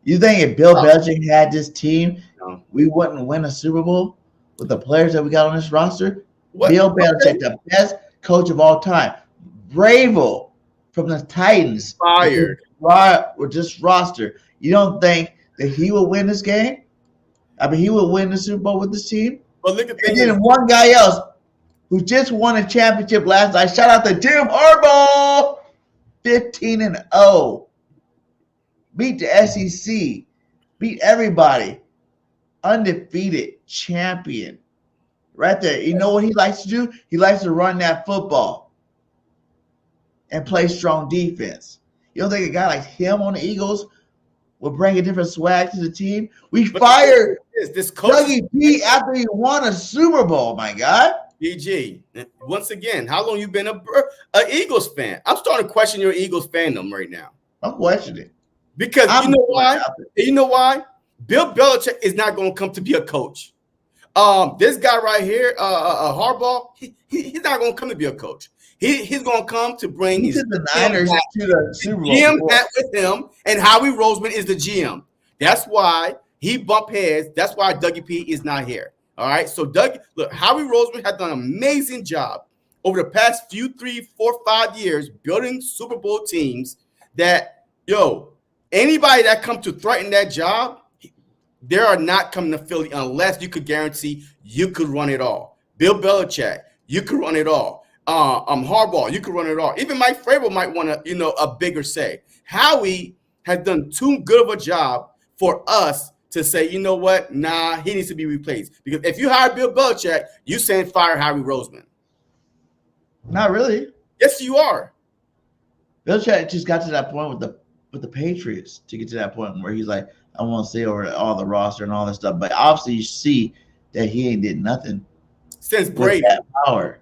A: You think if Bill Belichick had this team, we wouldn't win a Super Bowl with the players that we got on this roster? What? Bill Belichick, the best coach of all time, Vrabel from the Titans
B: Fired.
A: with this roster. You don't think that he will win this game? I mean, he will win the Super Bowl with this team.
B: But look at the
A: And
B: thing
A: then
B: is,
A: one guy else who just won a championship last night. Shout out to Jim Harbaugh, 15-0. Beat the SEC. Beat everybody. Undefeated champion. Right there. You know what he likes to do? He likes to run that football and play strong defense. You don't think a guy like him on the Eagles will bring a different swag to the team? We fired
B: this coach,
A: Dougie P after he won a Super Bowl, my God.
B: BG. Once again, how long you been a Eagles fan? I'm starting to question your Eagles fandom right now.
A: I'm questioning it.
B: Because you know why? You know why? Bill Belichick is not going to come to be a coach. This guy right here, Harbaugh, he's not going to come to be a coach. He's going to come to bring his
A: the Niners to the Super Bowl.
B: GM hat with him, and Howie Roseman is the GM. That's why he bumped heads. That's why Dougie P is not here. All right. So look, Howie Roseman has done an amazing job over the past 3, 4, 5 years building Super Bowl teams that, anybody that comes to threaten that job, they are not coming to Philly unless you could guarantee you could run it all. Bill Belichick, you could run it all. Harbaugh, you could run it all. Even Mike Vrabel might want a bigger say. Howie has done too good of a job for us to say, you know what? Nah, he needs to be replaced. Because if you hire Bill Belichick, you saying fire Howie Roseman.
A: Not really.
B: Yes, you are.
A: Belichick just got to that point with the Patriots to get to that point where he's like, I want to say over all the roster and all this stuff. But obviously you see that he ain't did nothing
B: since Brady.
A: That power.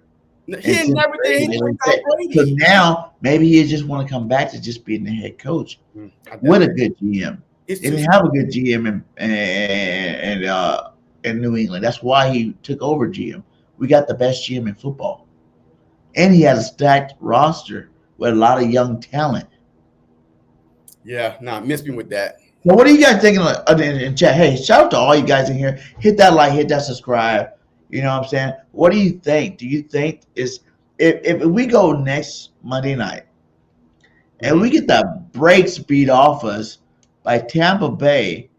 B: He ain't never did anything without Brady.
A: So now maybe he just want to come back to just being the head coach with a good GM. They didn't have a good GM in New England. That's why he took over GM. We got the best GM in football. And he had a stacked roster with a lot of young talent.
B: Yeah, miss me with that.
A: So what are you guys thinking in chat? Hey, shout out to all you guys in here. Hit that like, hit that subscribe. You know what I'm saying? What do you think? Do you think if we go next Monday night and we get the brakes beat off us by Tampa Bay,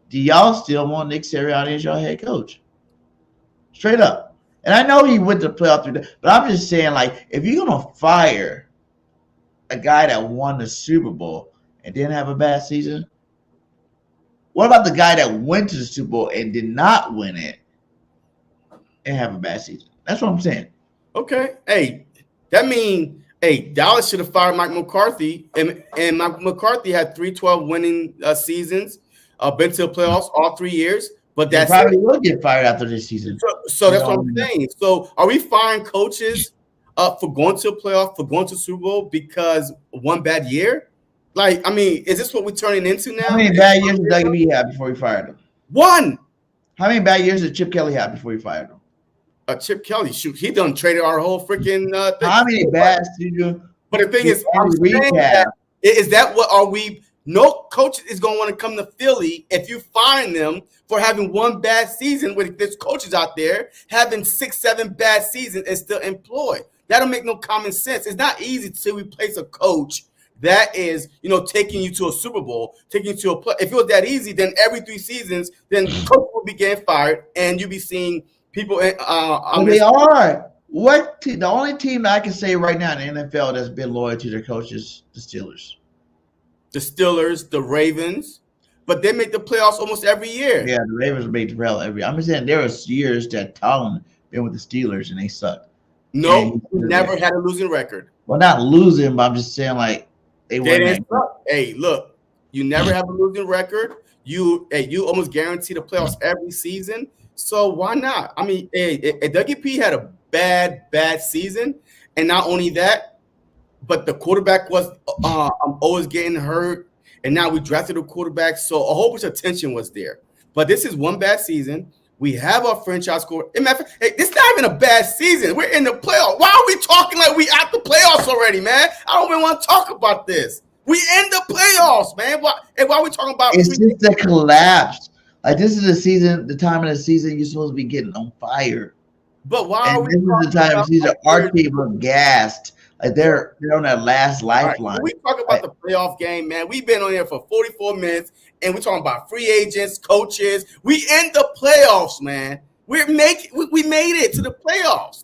A: do y'all still want Nick Sirianni as your head coach? Straight up. And I know he went to playoff through that, but I'm just saying, like, if you're gonna fire a guy that won the Super Bowl and didn't have a bad season, what about the guy that went to the Super Bowl and did not win it and have a bad season? That's what I'm saying.
B: Okay. Hey, that means Dallas should have fired Mike McCarthy, and Mike McCarthy had 3-12 winning seasons, been to the playoffs all 3 years. But that's
A: probably will get fired after this season.
B: So that's what I'm saying. So are we firing coaches for going to a playoff, for going to Super Bowl because one bad year? Like, I mean, is this what we're turning into now?
A: How many bad years did Dougie B have before he fired him?
B: One.
A: How many bad years did Chip Kelly have before he fired him?
B: Chip Kelly, shoot, he done traded our whole freaking thing.
A: How many bad seasons?
B: But the thing is, I'm saying that, is that what are we? No coach is going to want to come to Philly if you fine them for having one bad season. With there's coaches out there having 6, 7 bad seasons and still employed. That'll make no common sense. It's not easy to replace a coach that is, taking you to a Super Bowl, taking you to a play. If it was that easy, then every 3 seasons, then coach will be getting fired, and you'll be seeing people. They
A: are. The only team that I can say right now in the NFL that's been loyal to their coaches, the Steelers.
B: The Steelers, the Ravens, but they make the playoffs almost every year.
A: Yeah, the Ravens make the playoffs every year. I'm just saying there was years that Tomlin been with the Steelers and they sucked.
B: No, never had a losing record.
A: Well, not losing, but I'm just saying like they
B: didn't suck. Hey, look, you never have a losing record. You almost guarantee the playoffs every season. So why not? I mean, Dougie P had a bad season, and not only that, but the quarterback was always getting hurt, and now we drafted a quarterback, so a whole bunch of tension was there. But this is one bad season. We have our franchise score. It's not even a bad season. We're in the playoffs. Why are we talking like we at the playoffs already, man? I don't even want to talk about this. We in the playoffs, man. Why are we talking about?
A: It's just a collapse. Like this is the season, the time of the season you're supposed to be getting on fire.
B: But why are we?
A: This is the time of the season our team are gassed. Like they're on that last
B: All right,
A: lifeline.
B: when we talk about the playoff game, man, we've been on here for 44 minutes, and we're talking about free agents, coaches. We in the playoffs, man. We made it to the playoffs.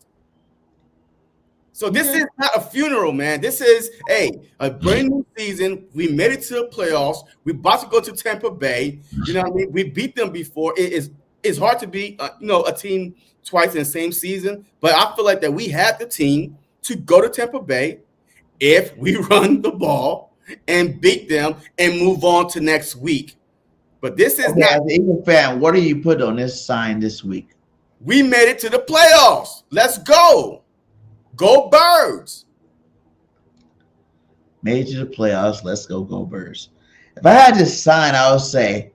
B: So this is not a funeral, man. This is a brand new season. We made it to the playoffs. We're about to go to Tampa Bay. You know what I mean? We beat them before. It's hard to beat a team twice in the same season, but I feel like that we have the team to go to Tampa Bay if we run the ball and beat them and move on to next week. But this is not.
A: As an Eagle fan, what do you put on this sign this week?
B: We made it to the playoffs. Let's go. Go Birds.
A: Made it to the playoffs. Let's go Birds. If I had this sign, I would say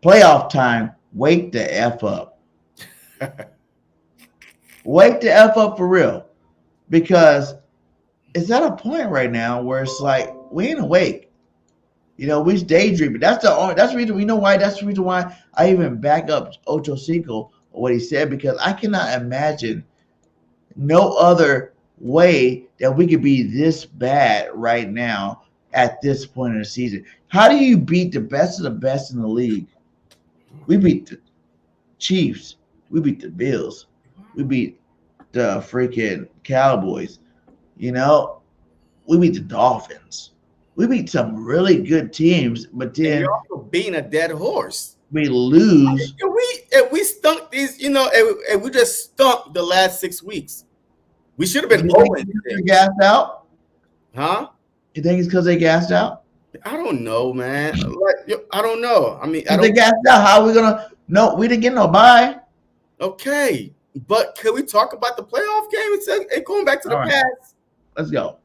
A: playoff time. Wake the F up. Wake the F up for real. Because it's at a point right now where it's like we ain't awake. We daydreaming. That's the reason we know why. That's the reason why I even back up Ocho Cinco what he said, because I cannot imagine no other way that we could be this bad right now at this point in the season. How do you beat the best of the best in the league? We beat the Chiefs. We beat the Bills. We beat the freaking Cowboys. We beat the Dolphins. We beat some really good teams, but then
B: you're also beating a dead horse.
A: We lose.
B: If we stunk these, and we just stunk the last 6 weeks. We should have been open.
A: Gassed out?
B: Huh?
A: You think it's because they gassed out?
B: I don't know, man. I don't know. I mean,
A: if they gassed out, how are we gonna? No, we didn't get no bye.
B: Okay, but can we talk about the playoff game? It's going back to the past.
A: Let's go.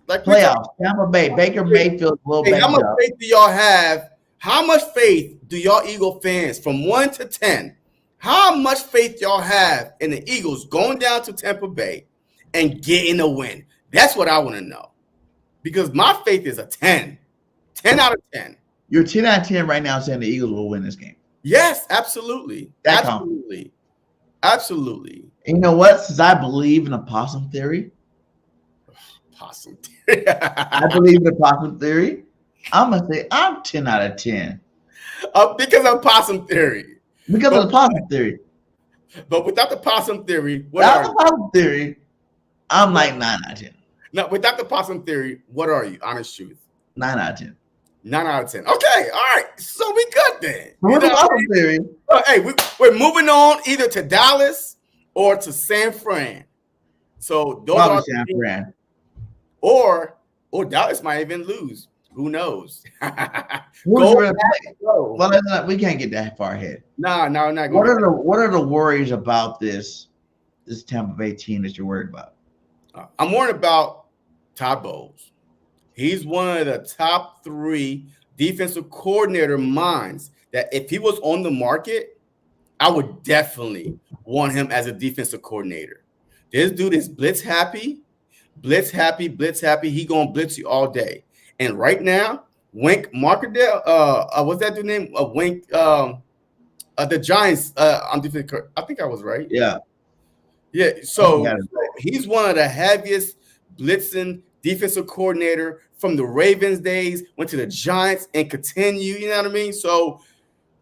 B: Like
A: playoffs, Tampa Bay, Baker Mayfield.
B: How much faith do y'all have? How much faith do y'all Eagle fans, from 1 to 10, how much faith y'all have in the Eagles going down to Tampa Bay and getting a win? That's what I want to know. Because my faith is a 10. 10 out of 10.
A: You're 10 out of 10 right now saying the Eagles will win this game.
B: Yes, absolutely.
A: Absolutely.
B: Absolutely.
A: And you know what? Since I believe in the possum theory.
B: Possum theory.
A: I believe in the possum theory. I'm going to say I'm 10 out of 10.
B: Because of possum theory.
A: Because of the possum theory.
B: But without the possum theory,
A: I'm like 9 out of 10.
B: No, without the possum theory, what are you? Honest truth.
A: 9 out of 10.
B: 9 out of 10. Okay, all right. So we good then.
A: With the possum theory.
B: Hey, we're moving on either to Dallas or to San Fran. So those are
A: San Fran.
B: Or Dallas might even lose. Who knows?
A: Well, we can't get that far ahead.
B: No, not going.
A: What are the worries about this Tampa Bay team that you're worried about?
B: I'm worried about Todd Bowles. He's one of the top 3 defensive coordinator minds that if he was on the market, I would definitely want him as a defensive coordinator. This dude is blitz happy. He gonna blitz you all day. And right now, Wink Markerdale, what's that dude's name? Wink, the Giants. I'm defensive. I think I was right.
A: Yeah.
B: So he's one of the heaviest blitzing defensive coordinator from the Ravens days. Went to the Giants and continue. You know what I mean? So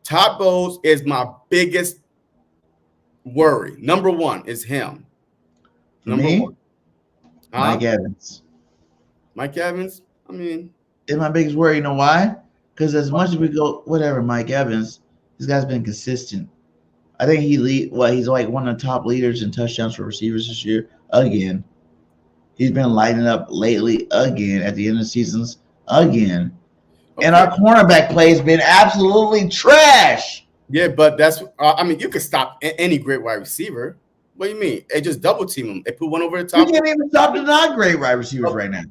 B: Todd Bowles is my biggest worry. Number 1 is him. Number 1.
A: Mike Evans.
B: Mike Evans. I mean,
A: it's my biggest worry. You know why? Because as much as we go, whatever, Mike Evans, this guy's been consistent. I think he's like one of the top leaders in touchdowns for receivers this year again. He's been lighting up lately again at the end of the seasons again. Okay. And our cornerback play has been absolutely trash.
B: Yeah, but that's you could stop any great wide receiver. What do you mean? They just double team him. They put one over the top.
A: We can't even stop the not great wide receivers right now.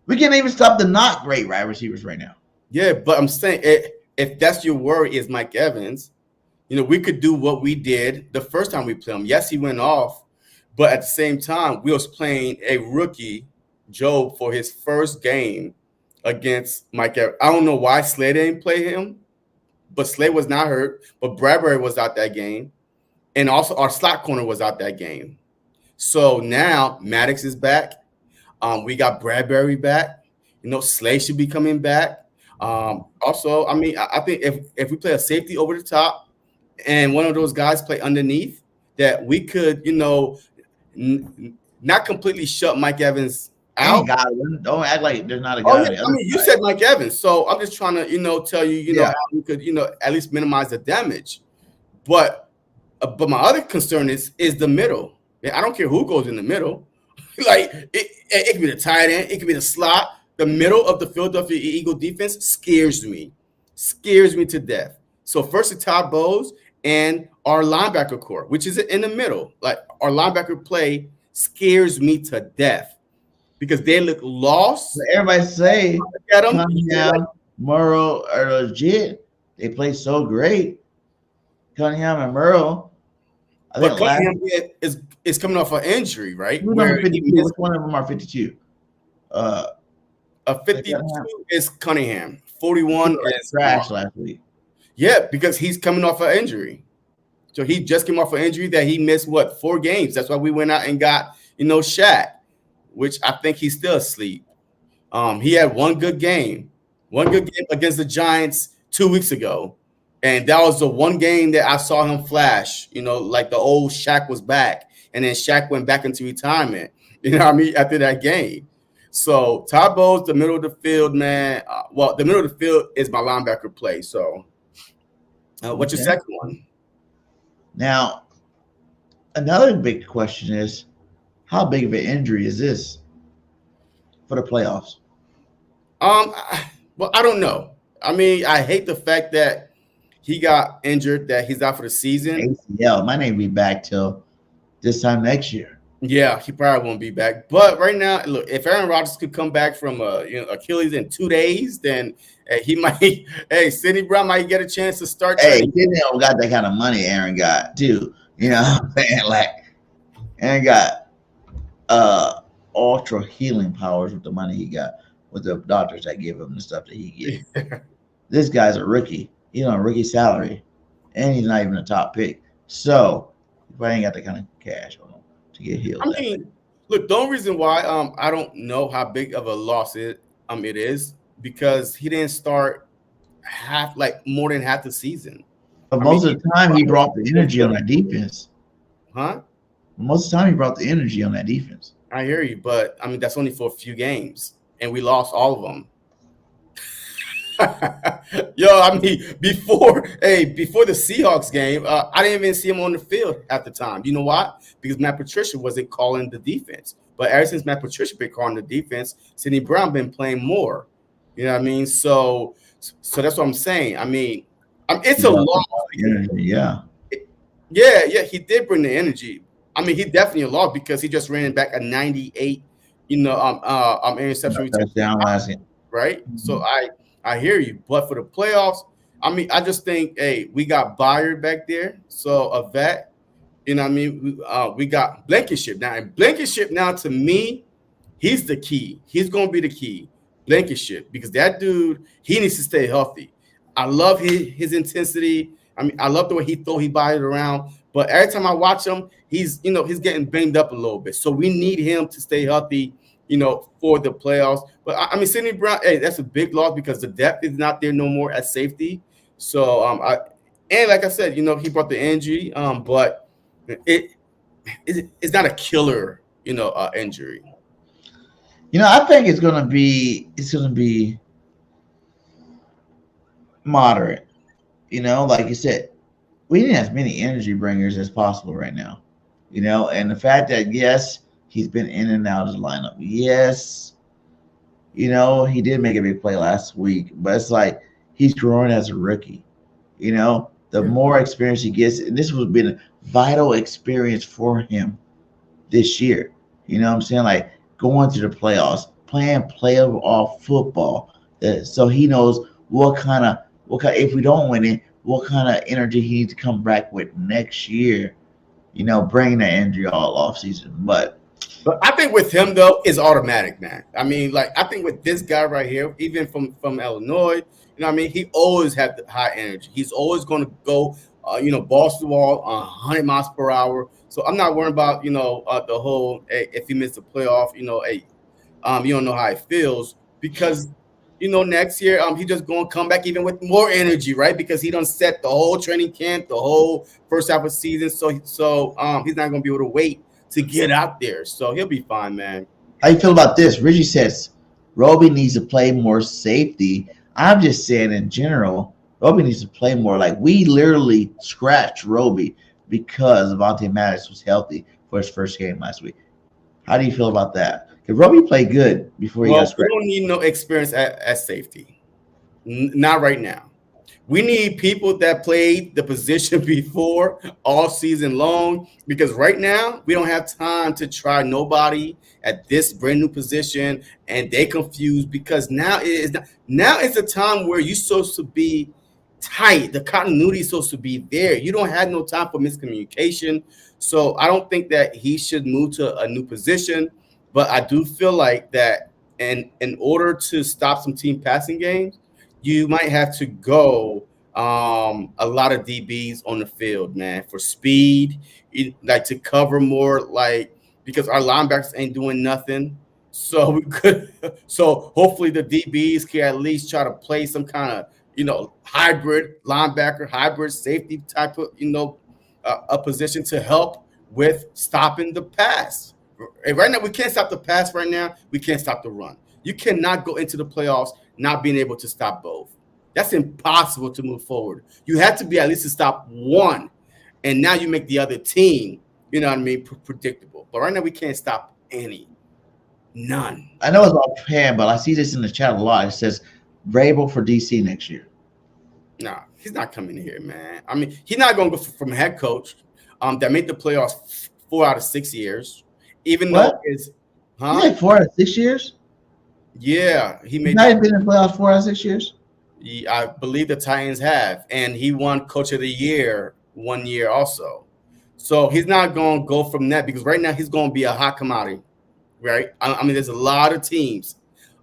A: We can't even stop the not great wide receivers right now.
B: Yeah, but I'm saying if that's your worry is Mike Evans, we could do what we did the first time we played him. Yes, he went off, but at the same time, we was playing a rookie, Job, for his first game against Mike Evans. I don't know why Slade didn't play him, but Slade was not hurt, but Bradbury was out that game. and also our slot corner was out that game. So now Maddox is back. We got Bradbury back. Slay should be coming back. Also, I think if we play a safety over the top and one of those guys play underneath, that we could, not completely shut Mike Evans out.
A: Don't act like there's not a guy.
B: Oh, yeah. You said Mike Evans, so I'm just trying to, tell you, how we could, at least minimize the damage. But my other concern is the middle. I don't care who goes in the middle. Like it could be the tight end, it could be the slot. The middle of the Philadelphia Eagle defense scares me to death. So first, the Todd Bowles and our linebacker core, which is in the middle. Like our linebacker play scares me to death because they look lost.
A: Everybody say Cunningham, Murrow are legit. They play so great. Cunningham and Murrow.
B: But Cunningham is coming off an injury, right?
A: Which one of them are 52?
B: 52 is Cunningham. 41 is
A: trash last week.
B: Yeah, because he's coming off an injury. So he just came off an injury that he missed 4 games. That's why we went out and got Shaq, which I think he's still asleep. He had one good game against the Giants 2 weeks ago. And that was the one game that I saw him flash, like the old Shaq was back. And then Shaq went back into retirement, after that game. So Todd Bowles, the middle of the field, man. The middle of the field is my linebacker play. So what's your second one?
A: Now, another big question is, how big of an injury is this for the playoffs?
B: Well, I don't know. I hate the fact that he got injured, that he's out for the season.
A: ACL. My name will be back till this time next year.
B: Yeah, he probably won't be back. But right now, look, if Aaron Rodgers could come back from Achilles in 2 days, then he might. Hey, Sidney Brown might get a chance to start.
A: Hey, Sidney don't got that kind of money Aaron got too. You know what I'm saying? Like, Aaron got ultra healing powers with the money he got, with the doctors that give him the stuff that he gets. This guy's a rookie. He's on a rookie salary, and he's not even a top pick. So he probably ain't got that kind of cash on him to get healed.
B: Look, the only reason why I don't know how big of a loss it is because he didn't start more than half the season.
A: But most of the time, he brought the energy on that defense.
B: Huh?
A: Most of the time, he brought the energy on that defense.
B: I hear you, but that's only for a few games, and we lost all of them. Yo, before the Seahawks game, I didn't even see him on the field at the time. You know why? Because Matt Patricia wasn't calling the defense. But ever since Matt Patricia been calling the defense, Sidney Brown been playing more. You know what I mean? So that's what I'm saying. It's a loss.
A: Yeah.
B: Yeah, he did bring the energy. He definitely lost because he just ran back a 98, interception
A: touchdown last game.
B: Right? Mm-hmm. So I hear you, but for the playoffs, I just think, we got Byard back there, so a vet. We got Blankenship now, and Blankenship now to me, he's the key. He's gonna be the key, Blankenship, because that dude, he needs to stay healthy. I love his intensity. I love the way he bodied around, but every time I watch him, he's getting banged up a little bit. So we need him to stay healthy, for the playoffs. But Sidney Brown, that's a big loss because the depth is not there no more at safety. So and like I said, he brought the injury, but it's not a killer, injury.
A: I think it's gonna be moderate. Like you said, we need as many energy bringers as possible right now. And the fact that yes, he's been in and out of the lineup. Yes, he did make a big play last week, but it's like he's growing as a rookie. The more experience he gets, and this has been a vital experience for him this year. You know what I'm saying? Like going to the playoffs, playing playoff football, so he knows what kind of if we don't win it, what kind of energy he needs to come back with next year. Bringing that injury all off season, But
B: I think with him though, it's automatic, man. I think with this guy right here, even from Illinois, he always had the high energy. He's always going to go balls to the wall, 100 miles per hour. So I'm not worried about the whole if he missed the playoff, you don't know how it feels because next year he just gonna come back even with more energy, right? Because he done set the whole training camp, the whole first half of the season. So he's not gonna be able to wait to get out there. So he'll be fine, man.
A: How you feel about this? Richie says Roby needs to play more safety. I'm just saying in general, Roby needs to play more. Like we literally scratched Roby because Avonte Maddox was healthy for his first game last week. How do you feel about that? Because Roby played good before he got scratched.
B: We don't need no experience at safety. Not right now. We need people that played the position before all season long because right now we don't have time to try nobody at this brand new position and they confused because now it's a time where you're supposed to be tight. The continuity is supposed to be there. You don't have no time for miscommunication. So I don't think that he should move to a new position, but I do feel like that in order to stop some team passing games, you might have to go a lot of DBs on the field, man, for speed, like to cover more, like because our linebackers ain't doing nothing. So hopefully the DBs can at least try to play some kind of hybrid linebacker, hybrid safety type of a position to help with stopping the pass. Right now we can't stop the pass. Right now we can't stop the run. You cannot go into the playoffs not being able to stop both. That's impossible to move forward. You have to be at least to stop one, and now you make the other team, predictable. But right now we can't stop any, none.
A: I know it's offhand, but I see this in the chat a lot. It says Vrabel for DC next year.
B: Nah, he's not coming here, man. I mean, he's not going to go from head coach that made the playoffs 4 out of 6 years, even though it's
A: He made 4 out of 6 years.
B: Yeah, he made.
A: He's not been in the playoffs 4 out of 6 years.
B: I believe the Titans have, and he won Coach of the Year 1 year also. So he's not going to go from that because right now he's going to be a hot commodity, right? I mean, there's a lot of teams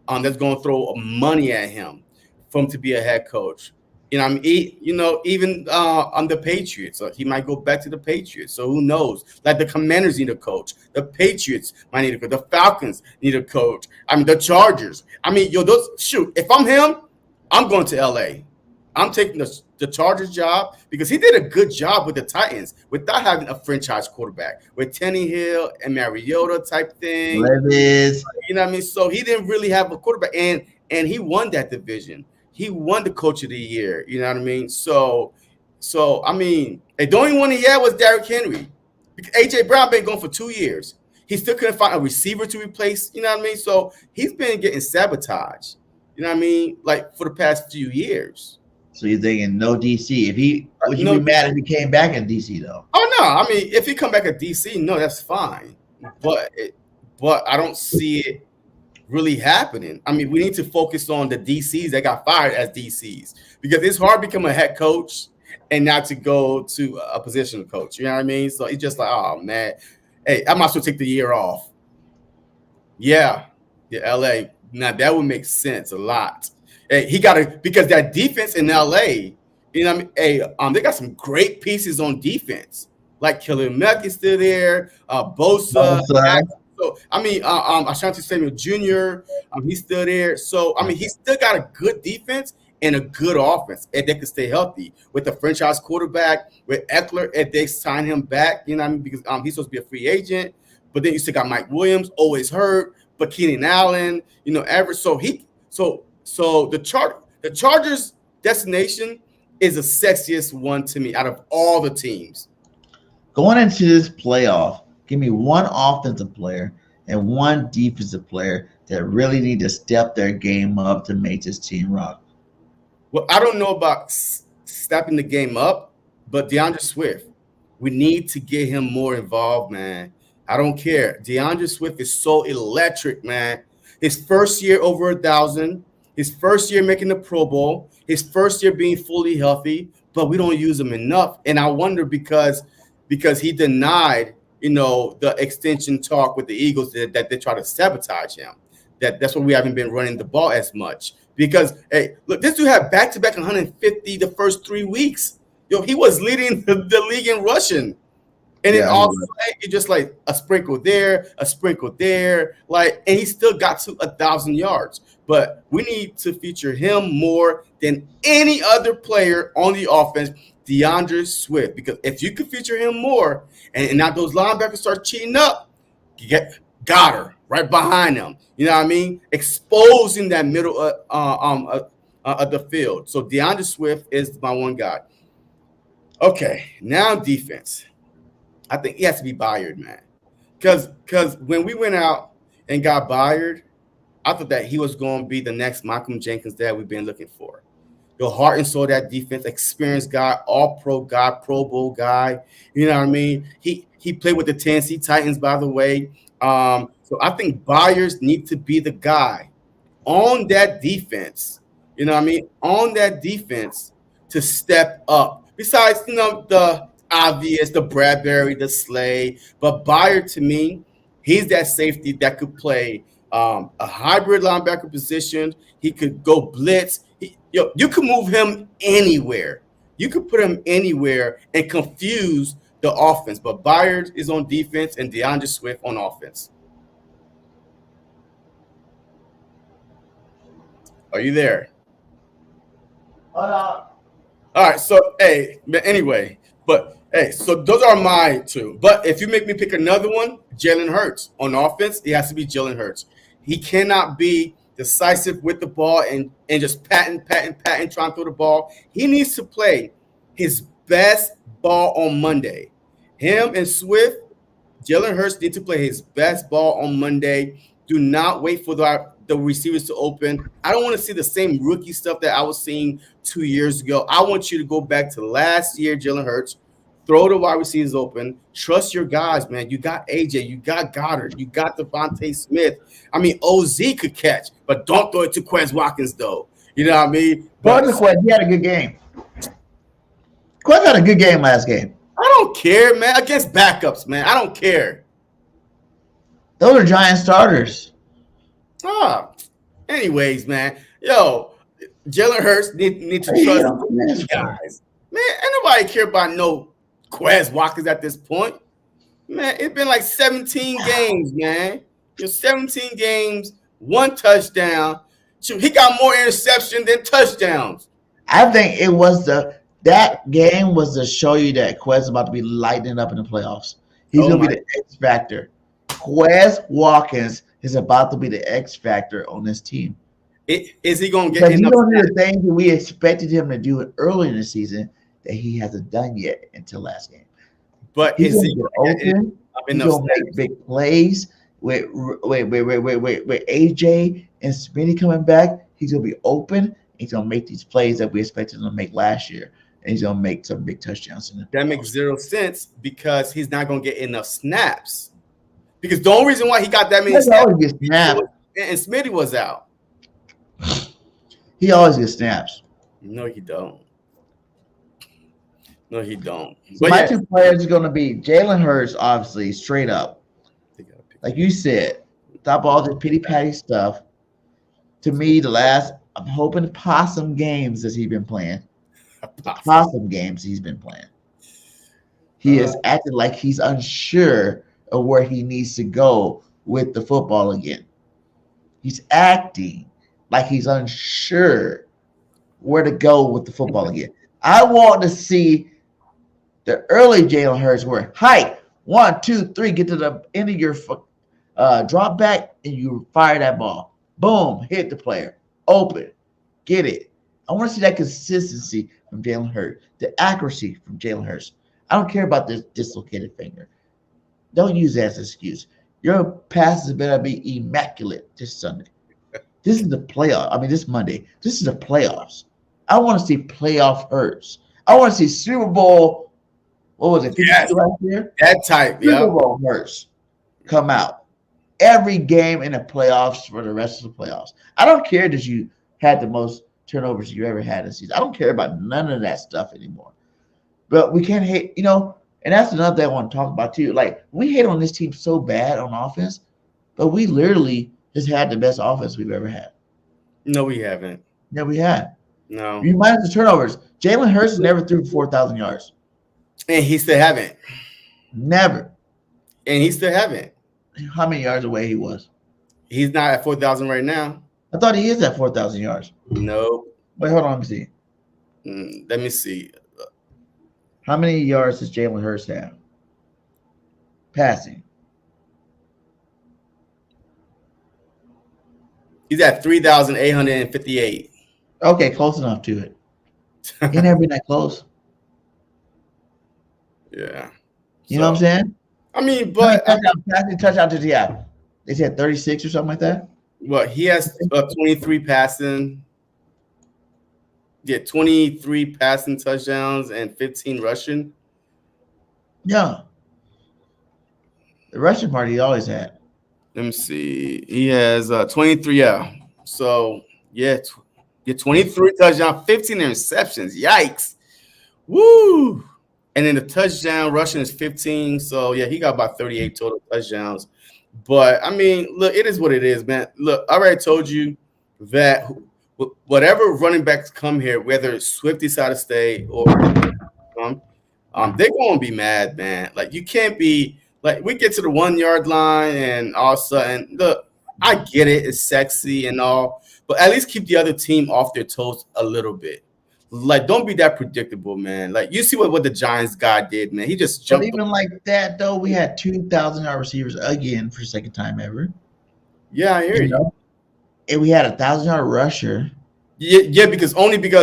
B: that's going to throw money at him for him to be a head coach. Even on the Patriots, so he might go back to the Patriots. So who knows? Like the Commanders need a coach. The Patriots might need a coach. The Falcons need a coach. I mean, the Chargers. I mean, if I'm him, I'm going to LA. I'm taking the Chargers job because he did a good job with the Titans without having a franchise quarterback with Tannehill and Mariota type thing.
A: Levis.
B: You know what I mean? So he didn't really have a quarterback, and he won that division. He won the Coach of the Year. You know what I mean? So I mean, the only one he had was Derrick Henry. AJ Brown been gone for 2 years. He still couldn't find a receiver to replace. You know what I mean? So he's been getting sabotaged. You know what I mean? Like for the past few years.
A: So you're thinking no DC? Would you be mad if he came back in DC though?
B: Oh no! I mean, if he come back at DC, no, that's fine. But I don't see it really happening. I mean, we need to focus on the DCs that got fired as DCs because it's hard to become a head coach and not to go to a position coach. You know what I mean? So it's just like, oh man, hey, I might as well take the year off. Yeah, LA. Now that would make sense a lot. Hey, he got to because that defense in LA, you know what I mean? Hey, they got some great pieces on defense. Like Killer Mack is still there, Bosa. So I mean, Ashanti Samuel Jr. He's still there. So I mean, he's still got a good defense and a good offense, and they can stay healthy with the franchise quarterback with Eckler. And they sign him back, you know what I mean? Because he's supposed to be a free agent, but then you still got Mike Williams, always hurt, but Keenan Allen, average. So the Chargers destination is the sexiest one to me out of all the teams.
A: Going into this playoff, give me one offensive player and one defensive player that really need to step their game up to make this team rock.
B: Well, I don't know about stepping the game up, but Andreswift, we need to get him more involved, man. I don't care. Andreswift is so electric, man. His first year over 1,000. His first year making the Pro Bowl. His first year being fully healthy, but we don't use him enough. And I wonder because he denied, the extension talk with the Eagles that they try to sabotage him. That's why we haven't been running the ball as much. Because, hey, look, this dude had back-to-back 150 the first 3 weeks. Yo, he was leading the league in rushing. And then also it's just like a sprinkle there, like, and he still got to 1,000 yards. But we need to feature him more than any other player on the offense, Andreswift, because if you could feature him more, and now those linebackers start cheating up, you get Goddard right behind him. You know what I mean? Exposing that middle of the field. So Andreswift is my one guy. Okay, now defense. I think he has to be Byard, man. Because when we went out and got Byard, I thought that he was going to be the next Malcolm Jenkins that we've been looking for. Your heart and soul, that defense, experienced guy, all-pro guy, Pro Bowl guy. You know what I mean? He played with the Tennessee Titans, by the way. So I think Byard needs to be the guy on that defense. You know what I mean? On that defense to step up. Besides, you know, the obvious, the Bradbury, the Slay, but Byard, to me, he's that safety that could play a hybrid linebacker position. He could go blitz. You could move him anywhere. You could put him anywhere and confuse the offense. But Byard is on defense and Andreswift on offense. Are you there? All right. So, hey, anyway, but hey, so those are my two. But if you make me pick another one, Jalen Hurts. On offense, it has to be Jalen Hurts. He cannot be decisive with the ball and just patting, trying to throw the ball. He needs to play his best ball on Monday. Him and Swift, Jalen Hurts need to play his best ball on Monday. Do not wait for the receivers to open. I don't want to see the same rookie stuff that I was seeing 2 years ago. I want you to go back to last year, Jalen Hurts. Throw the wide receivers open. Trust your guys, man. You got AJ. You got Goddard. You got Devontae Smith. I mean, OZ could catch, but don't throw it to Quez Watkins, though. You know what I mean?
A: But Quez, he had a good game. Quez had a good game last game.
B: I don't care, man. Against backups, man. I don't care.
A: Those are giant starters.
B: Anyways, man. Yo, Jalen Hurts need to trust these guys. Man, ain't nobody care about no Quez Watkins at this point. Man, it's been like 17 games, man. 17 games, 1 touchdown. Shoot, he got more interception than touchdowns.
A: I think it was that game was to show you that Quez is about to be lighting up in the playoffs. He's going to be the X factor. Quez Watkins is about to be the X factor on this team.
B: Is he going to get enough?
A: The things that we expected him to do early in the season that he hasn't done yet until last game.
B: But
A: he's going to get open. He's going to make big plays with AJ and Smitty coming back. He's going to be open. He's going to make these plays that we expected him to make last year. And he's going to make some big touchdowns.
B: That makes zero sense because he's not going to get enough snaps. Because the only reason why he got that many snaps and Smitty was out.
A: He always gets snaps.
B: No, he don't. No, he don't.
A: So but my two players are going to be Jalen Hurts, obviously, straight up. Like you said, stop all this pity-patty stuff. To me, I'm hoping POSSUM games that he's been playing. POSSUM games he's been playing. He is acting like he's unsure of where he needs to go with the football again. He's acting like he's unsure where to go with the football again. I want to see the early Jalen Hurts where hike 1, 2, 3, get to the end of your drop back and you fire that ball. Boom, hit the player. Open. Get it. I want to see that consistency from Jalen Hurts, the accuracy from Jalen Hurts. I don't care about this dislocated finger. Don't use that as an excuse. Your passes better be immaculate this Sunday. This is the playoff. I mean, this Monday. This is the playoffs. I want to see playoff Hurts. I want to see Super Bowl. What was it?
B: Yes,
A: right there?
B: That type.
A: Super Bowl Hurts come out every game in the playoffs for the rest of the playoffs. I don't care that you had the most turnovers you ever had this season. I don't care about none of that stuff anymore. But we can't hate, and that's another thing I want to talk about too. Like, we hate on this team so bad on offense, but we literally just had the best offense we've ever had.
B: No, we haven't.
A: Yeah, we had.
B: No.
A: You minus the turnovers. Jalen Hurts never threw 4,000 yards.
B: And he still haven't.
A: Never.
B: And he still haven't.
A: How many yards away he was?
B: He's not at 4,000 right now.
A: I thought he is at 4,000 yards.
B: No.
A: Wait, hold on. Let me see.
B: Let me see.
A: How many yards does Jalen Hurts have? Passing.
B: He's at 3,858.
A: Okay, close enough to it. He never been that close.
B: Yeah.
A: You know what I'm saying?
B: I mean, but
A: touchdown to the they said 36 or something like that.
B: What he has 23 passing. Yeah, 23 passing touchdowns and 15 rushing.
A: Yeah. The rushing part he always had.
B: Let me see. He has 23. Yeah. So yeah, 23 touchdowns, 15 interceptions. Yikes. Woo. And then the touchdown rushing is 15. So yeah, he got about 38 total touchdowns. But I mean, look, it is what it is, man. Look, I already told you that whatever running backs come here, whether it's Swift decided to stay or they're gonna be mad, man. Like you can't be like we get to the 1 yard line and all of a sudden, look, I get it, it's sexy and all, but at least keep the other team off their toes a little bit. Like, don't be that predictable, man. Like, you see what the Giants guy did, man. He just jumped.
A: But even like that, though, we had 2,000-yard receivers again for the second time ever.
B: Yeah, I hear you.
A: Know? And we had a 1,000-yard rusher.
B: Yeah, because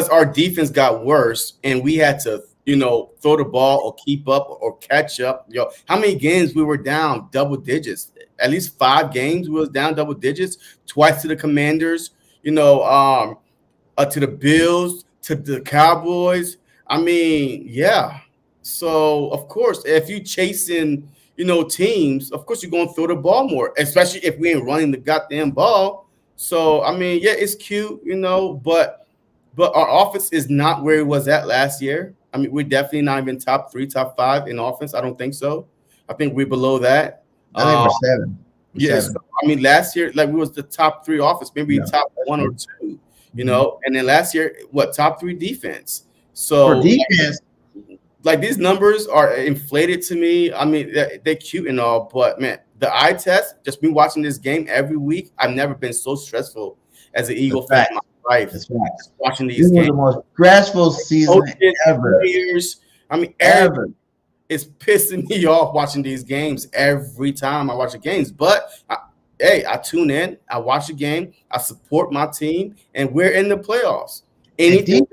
B: our defense got worse, and we had to, throw the ball or keep up or catch up. How many games we were down double digits? At least 5 games we was down double digits. Twice to the Commanders, to the Bills, to the Cowboys. I mean, yeah. So, of course, if you chasing, teams, of course you're going to throw the ball more, especially if we ain't running the goddamn ball. So, I mean, yeah, it's cute, but our offense is not where it was at last year. I mean, we're definitely not even top 3, top 5 in offense. I don't think so. I think we're below that.
A: I think we're 7.
B: Yes. Yeah, so, I mean, last year, like we was the top 3 offense, maybe top 1 or 2. And then last year, top 3 defense. So
A: for defense,
B: like these numbers are inflated to me. I mean, they're cute and all, but man, the eye test, just me watching this game every week, I've never been so stressful as an Eagle fan in my life.
A: That's right.
B: Watching these
A: games.
B: This was
A: the most stressful season ever.
B: I mean, ever. It's pissing me off watching these games every time I watch the games, but I tune in, I watch the game, I support my team, and we're in the playoffs. Anything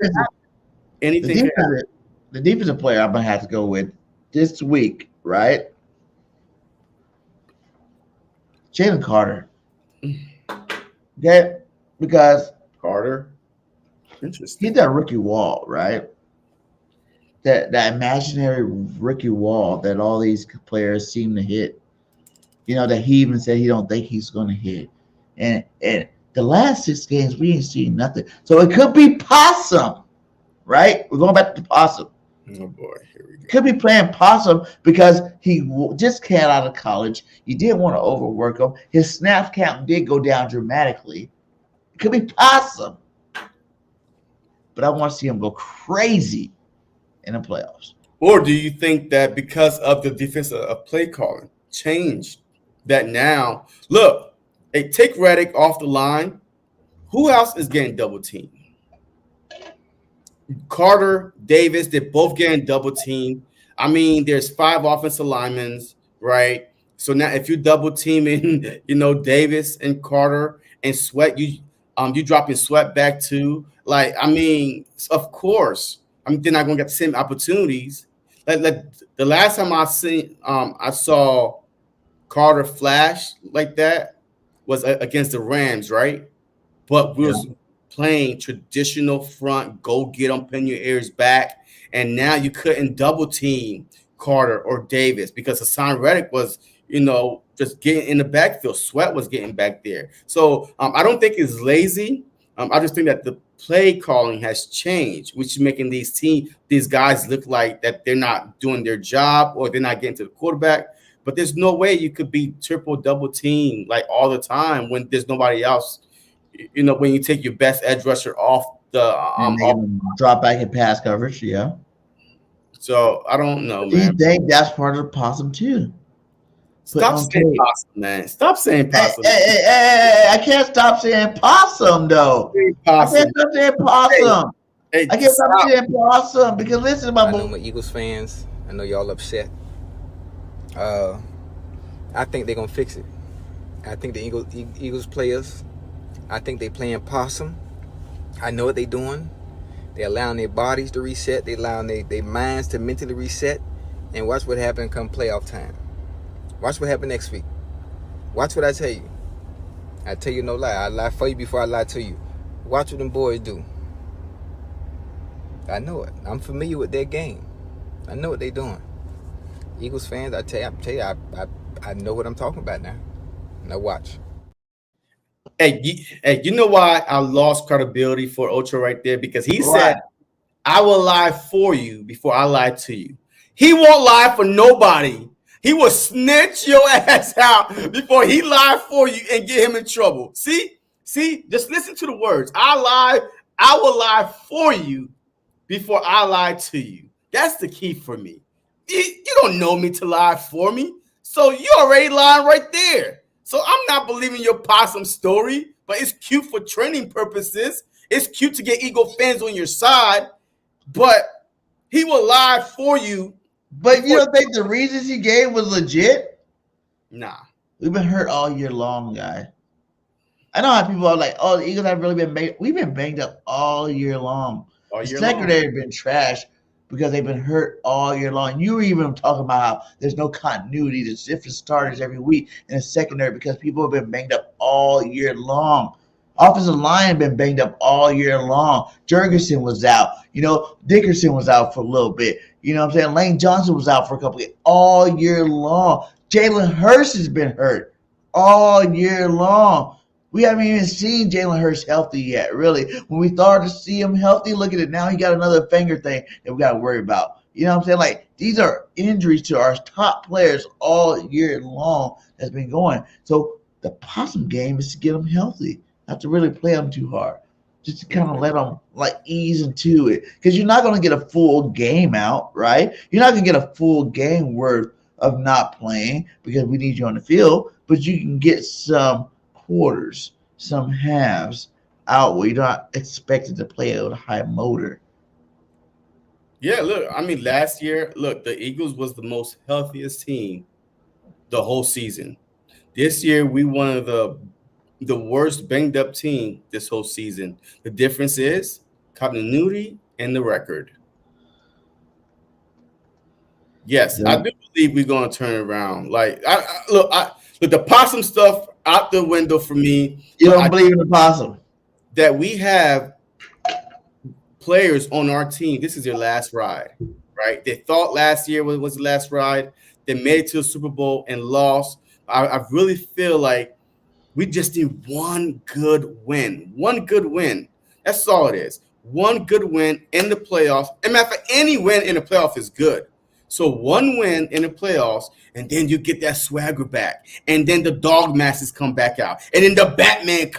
A: the defensive player I'm gonna have to go with this week, right? Jalen Carter. Okay, because
B: Carter, interesting.
A: He's that rookie wall, right? That imaginary rookie wall that all these players seem to hit. That he even said he don't think he's going to hit. And the last 6 games, we ain't seen nothing. So it could be Possum, right? We're going back to Possum.
B: Oh, boy. Here we go.
A: Could be playing Possum because he just came out of college. You didn't want to overwork him. His snap count did go down dramatically. It could be Possum. But I want to see him go crazy in the playoffs.
B: Or do you think that because of the defensive play calling changed, that now, look, they take Reddick off the line. Who else is getting double teamed? Carter, Davis, they're both getting double teamed. I mean, there's 5 offensive linemen, right? So now if you double teaming, Davis and Carter and Sweat, you dropping Sweat back too. Like, I mean, of course, they're not going to get the same opportunities. Like the last time I saw Carter flash like that was against the Rams, right? But we was playing traditional front, go get them, pin your ears back, and now you couldn't double team Carter or Davis because Hassan Reddick was, just getting in the backfield. Sweat was getting back there. So I don't think it's lazy. I just think that the play calling has changed, which is making these guys look like that they're not doing their job or they're not getting to the quarterback. But there's no way you could be triple, double team like all the time when there's nobody else. When you take your best edge rusher off
A: And they can drop back in pass coverage. Yeah.
B: So I don't know,
A: Do you
B: man.
A: think that's part of the possum too?
B: Stop saying possum, man. Stop saying possum.
A: Hey, I can't stop saying possum though.
B: Possum.
A: I can't stop saying possum.
B: Hey,
A: I can't stop saying possum because listen, my
C: I know
A: boy.
C: my Eagles fans. I know y'all upset. I think they're gonna fix it. I think the Eagles players, I think they playing possum. I know what they doing. They allowing their bodies to reset. They allowing their minds to mentally reset. And watch what happen come playoff time. Watch what happen next week. Watch what I tell you. I tell you no lie. I lie for you before I lie to you. Watch what them boys do. I know it. I'm familiar with their game. I know what they doing. Eagles fans, I tell you, I know what I'm talking about now. Now watch.
B: Hey, you know why I lost credibility for Ocho right there? Because he said, I will lie for you before I lie to you. He won't lie for nobody. He will snitch your ass out before he lie for you and get him in trouble. See, just listen to the words. I will lie for you before I lie to you. That's the key for me. You don't know me to lie for me. So you already lying right there. So I'm not believing your possum story, but it's cute for training purposes. It's cute to get Eagle fans on your side, but he will lie for you.
A: But you don't think the reasons he gave was legit?
B: Nah.
A: We've been hurt all year long, guy. I know how people are like, oh, the Eagles have really been banged. We've been banged up all year long. The secondary have been trashed because they've been hurt all year long. You were even talking about how there's no continuity. There's different starters every week in the secondary because people have been banged up all year long. Offensive line been banged up all year long. Jurgensen was out. Dickerson was out for a little bit. You know what I'm saying? Lane Johnson was out for a couple of all year long. Jalen Hurts has been hurt all year long. We haven't even seen Jalen Hurts healthy yet, really. When we started to see him healthy, look at it now. He got another finger thing that we got to worry about. You know what I'm saying? Like, these are injuries to our top players all year long that's been going. So the possum game is to get them healthy, not to really play them too hard. Just to kind of let them, ease into it. Because you're not going to get a full game out, right? You're not going to get a full game worth of not playing because we need you on the field. But you can get some quarters, some halves out where you're not expected to play at a high motor.
B: Yeah, look, last year, the Eagles was the most healthiest team the whole season. This year, we one of the worst banged up team this whole season. The difference is continuity and the record. Yes, I do believe we're going to turn it around. Look, the possum stuff out the window for me.
A: You don't believe in the possum?
B: That we have players on our team. This is their last ride, right? They thought last year was the last ride. They made it to the Super Bowl and lost. I really feel like we just need one good win. One good win. That's all it is. One good win in the playoffs. And matter of fact, any win in the playoff is good. So one win in the playoffs, and then you get that swagger back. And then the dog masks come back out. And then the Batman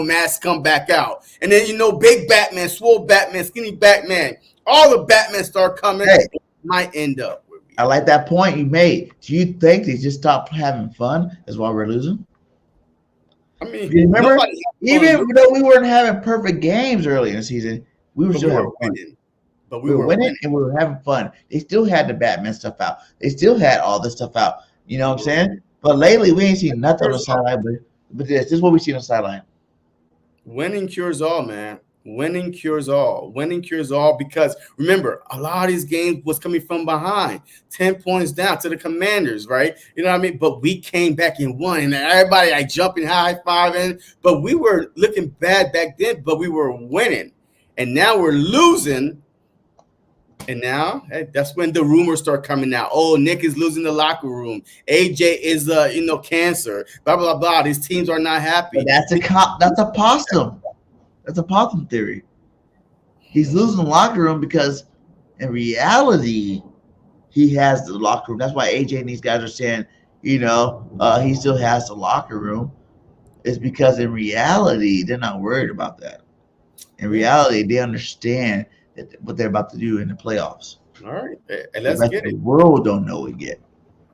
B: masks come back out. And then, big Batman, swole Batman, skinny Batman. All the Batman start coming.
A: Hey,
B: might end up.
A: I like that point you made. Do you think they just stopped having fun? That's why we're losing? You remember, even though we weren't having perfect games early in the season, we were still having fun.
B: But
A: we were winning and we were having fun. They still had the Batman stuff out. They still had all this stuff out. You know what I'm saying? But lately, we ain't seen nothing on the sideline. But this is what we see on the sideline.
B: Winning cures all, man. Winning cures all. Winning cures all because, remember, a lot of these games was coming from behind. 10 points down to the Commanders, right? You know what I mean? But we came back and won. And everybody jumping, high-fiving. But we were looking bad back then, but we were winning. And now we're losing. And now that's when the rumors start coming out. Oh, Nick is losing the locker room. AJ is cancer. Blah blah blah. These teams are not happy.
A: But that's a possum. That's a possum theory. He's losing the locker room because in reality, he has the locker room. That's why AJ and these guys are saying, he still has the locker room. It's because in reality, they're not worried about that. In reality, they understand that what they're about to do in the playoffs.
B: All right, and
A: The
B: let's
A: rest
B: get
A: of
B: it.
A: the world don't know it yet.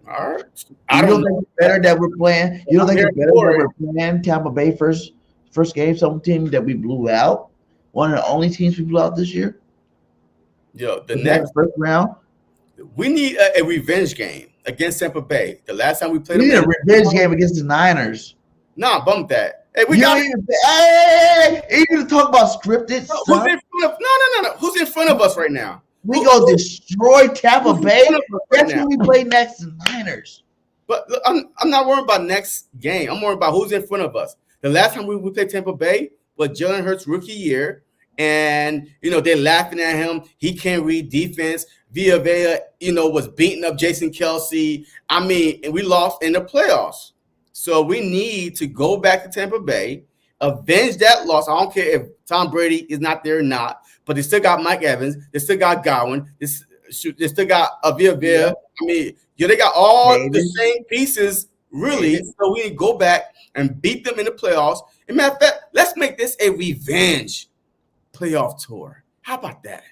B: All right,
A: You
B: I
A: don't
B: don't
A: think
B: know.
A: it's better that we're playing? You don't
B: I'm
A: think
B: here
A: it's better
B: for
A: that
B: it.
A: we're playing Tampa Bay first game, some team that we blew out? One of the only teams we blew out this year.
B: Yo, the
A: We played in
B: next
A: the first round.
B: we need a revenge game against Tampa Bay. The last time we played
A: We need
B: them,
A: a revenge game against the Niners.
B: nah, bump that. Hey, we
A: You
B: got
A: don't even, hey, you need to talk about scripted
B: who's
A: stuff.
B: in front of no. Who's in front of us right now?
A: We go destroy Tampa
B: who's in
A: Bay.
B: front of us right
A: That's
B: now?
A: who we play next, the Niners.
B: But look, I'm not worried about next game. I'm worried about who's in front of us. The last time we played Tampa Bay was Jalen Hurts' rookie year, and they're laughing at him. He can't read defense. Villa, was beating up Jason Kelsey. I mean, and we lost in the playoffs. So we need to go back to Tampa Bay, avenge that loss. I don't care if Tom Brady is not there or not, but they still got Mike Evans. They still got Godwin. They still got Villa.
A: Yeah.
B: I mean, they got all
A: Davis.
B: the same pieces, really.
A: Davis.
B: So we need to go back and beat them in the playoffs. And matter of fact, let's make this a revenge playoff tour. How about that?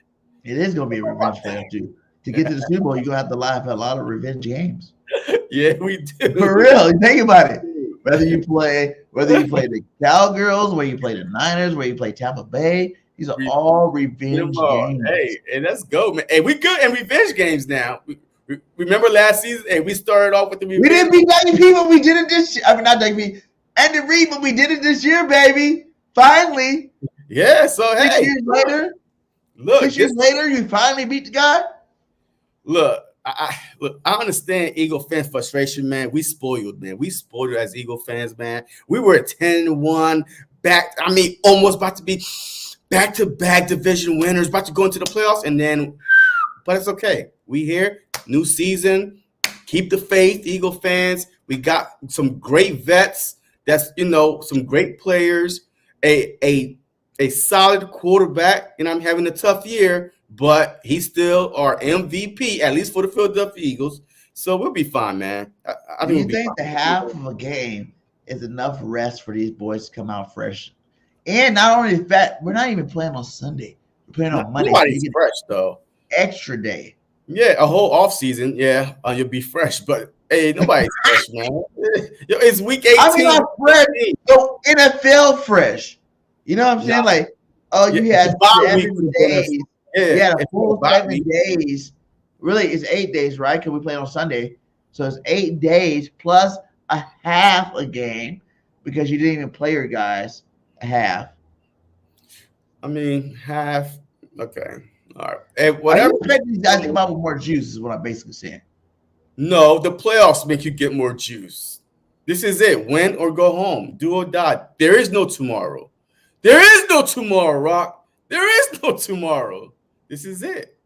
A: It is going to be a revenge playoff too. To get to the Super Bowl, you're going to have to live a lot of revenge games.
B: Yeah, we do.
A: For real, think about it. Whether you play the Cowgirls, whether you play the Niners, whether you play Tampa Bay, these are all revenge games.
B: Hey, let's go, man. Hey, we good in revenge games now. Remember last season? Hey, we started off with the revenge.
A: We didn't beat WP, but we did it this year. I mean, not WP, and the Reed, but we did it this year, baby. Finally.
B: Yeah, so hey.
A: 6 years later.
B: Look,
A: 6 years later, you finally beat the guy.
B: Look, I understand Eagle fan frustration, man. We spoiled, man. We spoiled as Eagle fans, man. We were at 10-1, almost about to be back-to-back division winners, about to go into the playoffs, but it's okay. We here, new season. Keep the faith, Eagle fans. We got some great vets. That's some great players. A solid quarterback, and I'm having a tough year. But he's still our MVP, at least for the Philadelphia Eagles. So we'll be fine, man. I
A: Do you think the half of a game is enough rest for these boys to come out fresh? And not only that, we're not even playing on Sunday. We're playing on Monday.
B: Nobody's fresh, though.
A: Extra day.
B: Yeah, a whole off season. Yeah, you'll be fresh. But, hey, nobody's fresh, man. It's week 18.
A: I mean, not fresh. So NFL fresh. You know what I'm saying? Like, you had 7 days. Yeah, a full 7 days. Really, it's 8 days, right? Because we play on Sunday. So it's 8 days plus a half a game because you didn't even play your guys a half.
B: I mean, half. Okay. All right. Hey, whatever.
A: I expect these guys to come out with more juice is what I'm basically saying.
B: No, the playoffs make you get more juice. This is it. Win or go home. Do or die. There is no tomorrow. There is no tomorrow, Rock. There is no tomorrow. This is it.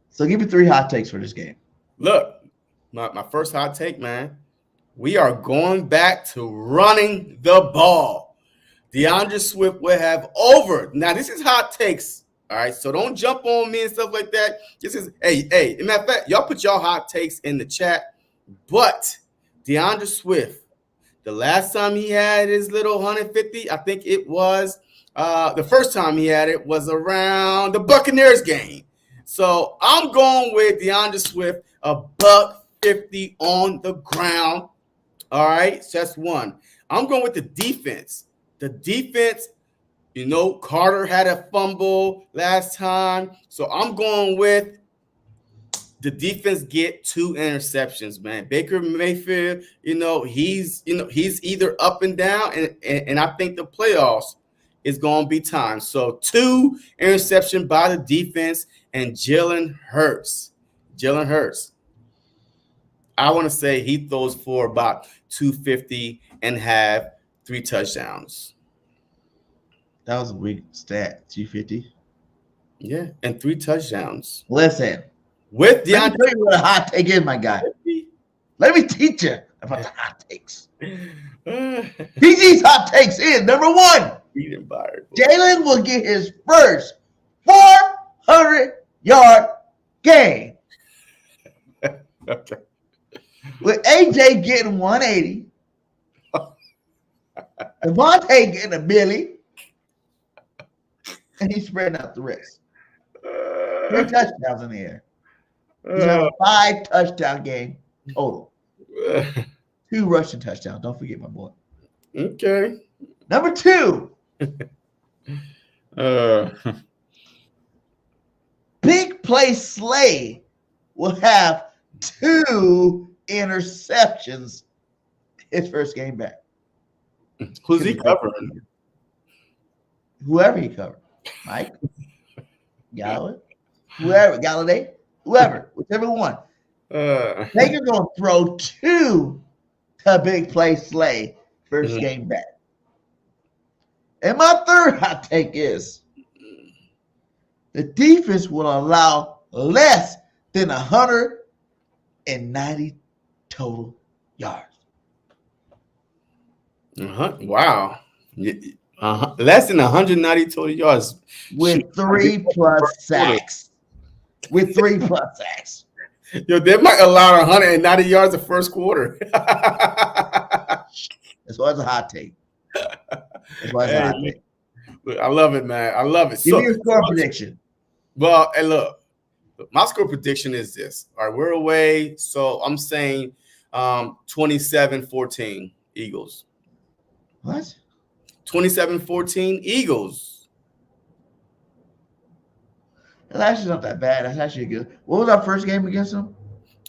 A: So give me 3 hot takes for this game.
B: Look, my first hot take, man. We are going back to running the ball. Andreswift will have over. Now, this is hot takes. All right. So don't jump on me and stuff like that. This is, hey, as a matter of fact, y'all put y'all hot takes in the chat. But Andreswift, the last time he had his little 150, I think it was the first time he had it was around the Buccaneers game. So I'm going with Andreswift, $150 on the ground. All right, so that's one. I'm going with the defense. The defense, Carter had a fumble last time. So I'm going with the defense get 2 interceptions, man. Baker Mayfield, he's either up and down, and I think the playoffs is going to be time. So 2 interception by the defense and Jalen Hurts. I want to say he throws for about 250 and have 3 touchdowns.
A: That was a weak stat, 250.
B: Yeah, and 3 touchdowns.
A: Listen.
B: With
A: Let me tell you what a hot take is, my guy. Let me teach you about the hot takes. PG's hot takes is number 1. Jalen will get his first 400-yard game.
B: Okay.
A: With AJ getting 180, Devontae getting a Billy, and he's spreading out the rest. 3 touchdowns in the air. He's having a 5 touchdown game total. 2 rushing touchdowns. Don't forget my boy.
B: Okay.
A: Number 2. Big Play Slay will have 2 interceptions his first game back.
B: Who's he covering?
A: Whoever he covered. Mike, Galloway, Galladay, whichever one. Baker's going to throw 2 to Big Play Slay first game back. And my third hot take is the defense will allow less than 190 total yards.
B: Wow. Less than 190 total yards.
A: With 3 plus sacks.
B: Yo, they might allow 190 yards the first quarter.
A: That's why it's a hot take.
B: Look, I love it, man. I love it.
A: Give me your score prediction.
B: Well, and look, my score prediction is this. All right, we're away. So I'm saying 27-14 Eagles.
A: What?
B: 27-14 Eagles.
A: That's actually not that bad. That's actually good. What was our first game against them?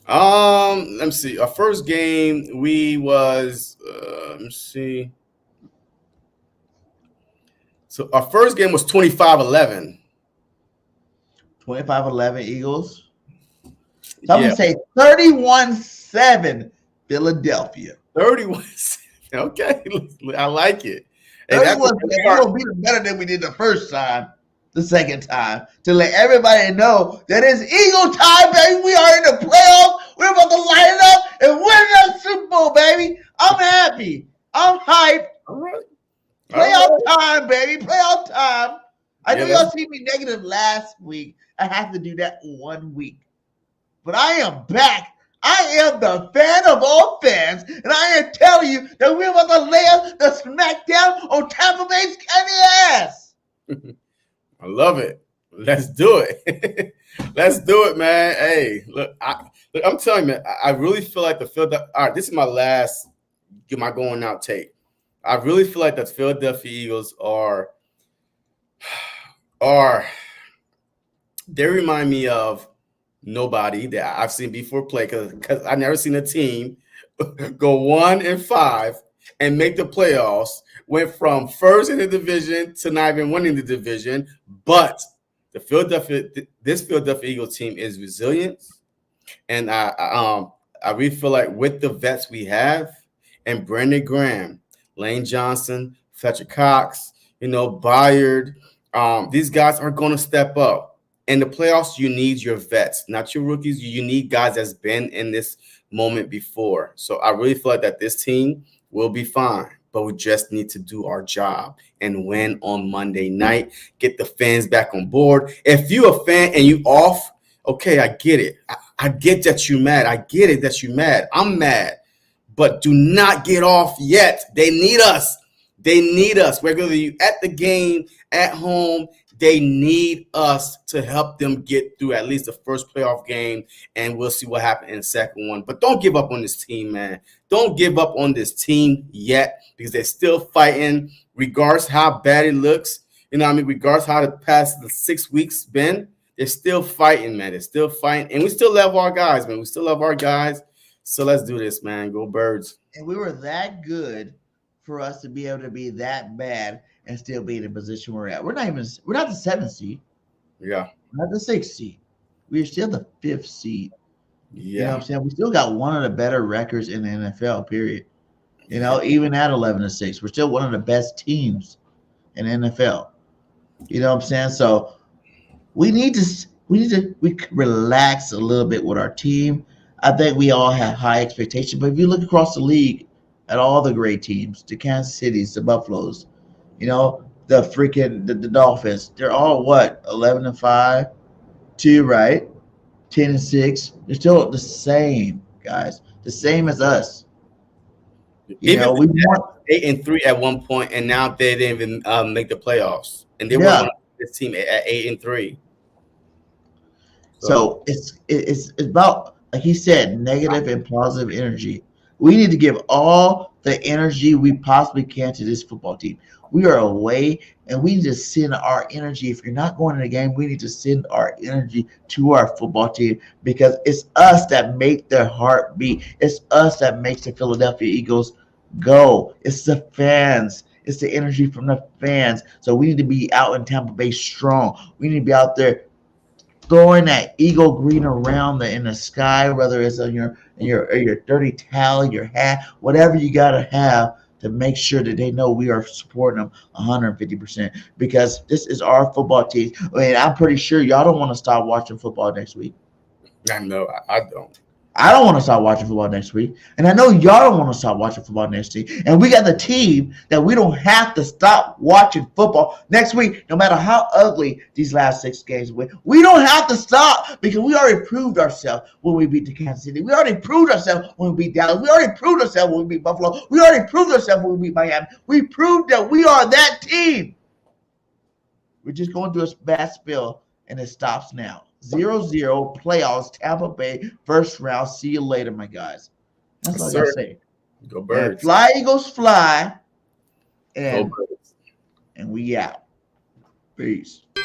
B: Let me see. Our first game we was let me see. So our first game was 25-11.
A: 25-11 Eagles. So I'm going to say 31-7 Philadelphia.
B: 31-7. Okay. I like it.
A: And we'll beat them better than we did the first time, the second time, to let everybody know that it's Eagle time, baby. We are in the playoffs. We're about to light it up and win the Super Bowl, baby. I'm happy. I'm hyped.
B: All right.
A: Playoff time, baby. Playoff time. I know y'all see me negative last week. I have to do that 1 week. But I am back. I am the fan of all fans, and I am telling you that we're about to lay the smackdown on Tampa Bay's candy ass.
B: I love it. Let's do it. Let's do it, man. Hey, look, I'm telling you, man, I really feel like the Philadelphia. All right, this is my last, my going out take. I really feel like the Philadelphia Eagles are they remind me of nobody that I've seen before play because I've never seen a team go 1-5 and make the playoffs. Went from first in the division to not even winning the division. But this Philadelphia Eagles team is resilient, and I really feel like with the vets we have and Brandon Graham, Lane Johnson, Fletcher Cox, Byard, these guys are going to step up. In the playoffs, you need your vets, not your rookies. You need guys that's been in this moment before. So I really feel like that this team will be fine, but we just need to do our job and win on Monday night, get the fans back on board. If you're a fan and you off, okay, I get it. I get that you're mad. I get it that you're mad. I'm mad. But do not get off yet. They need us. They need us. Whether you at the game, at home, they need us to help them get through at least the first playoff game, and we'll see what happens in the second one. But don't give up on this team, man. Don't give up on this team yet because they're still fighting regardless how bad it looks. Regardless how the past 6 weeks been, they're still fighting, man. They're still fighting, and we still love our guys, man. We still love our guys. So let's do this, man. Go Birds.
A: And we were that good for us to be able to be that bad and still be in the position we're at. We're not the 7th seed.
B: Yeah.
A: We're not the 6th seed. We're still the 5th seed.
B: Yeah.
A: You know what I'm saying? We still got one of the better records in the NFL, period. Even at 11-6, we're still one of the best teams in the NFL. You know what I'm saying? So we need to relax a little bit with our team. I think we all have high expectations, but if you look across the league at all the great teams, the Kansas Cities, the Buffaloes, the Dolphins, they're all 11-5, 2, right? 10-6. They're still the same, guys. The same as us. We want
B: 8-3 at one point, and now they didn't even make the playoffs. And they were his team at 8-3.
A: So it's about, like he said, negative and positive energy. We need to give all the energy we possibly can to this football team. We are away, and we need to send our energy. If you're not going to the game, we need to send our energy to our football team, because it's us that make their heart beat. It's us that makes the Philadelphia Eagles go. It's the fans. It's the energy from the fans. So we need to be out in Tampa Bay strong. We need to be out there throwing that eagle green around in the sky, whether it's on your dirty towel, your hat, whatever you gotta have to make sure that they know we are supporting them 150%, because this is our football team. I mean, I'm pretty sure y'all don't want to stop watching football next week.
B: I know, I don't.
A: I don't want to stop watching football next week. And I know y'all don't want to stop watching football next week. And we got the team that we don't have to stop watching football next week, no matter how ugly these last 6 games were. We don't have to stop, because we already proved ourselves when we beat the Kansas City. We already proved ourselves when we beat Dallas. We already proved ourselves when we beat Buffalo. We already proved ourselves when we beat Miami. We proved that we are that team. We're just going through a bad spell, and it stops now. 0-0 playoffs, Tampa Bay, first round. See you later, my guys. That's all I gotta say.
B: Go Birds.
A: Fly, Eagles, fly.
B: Go
A: And
B: Birds.
A: we out. Peace.
D: Yo,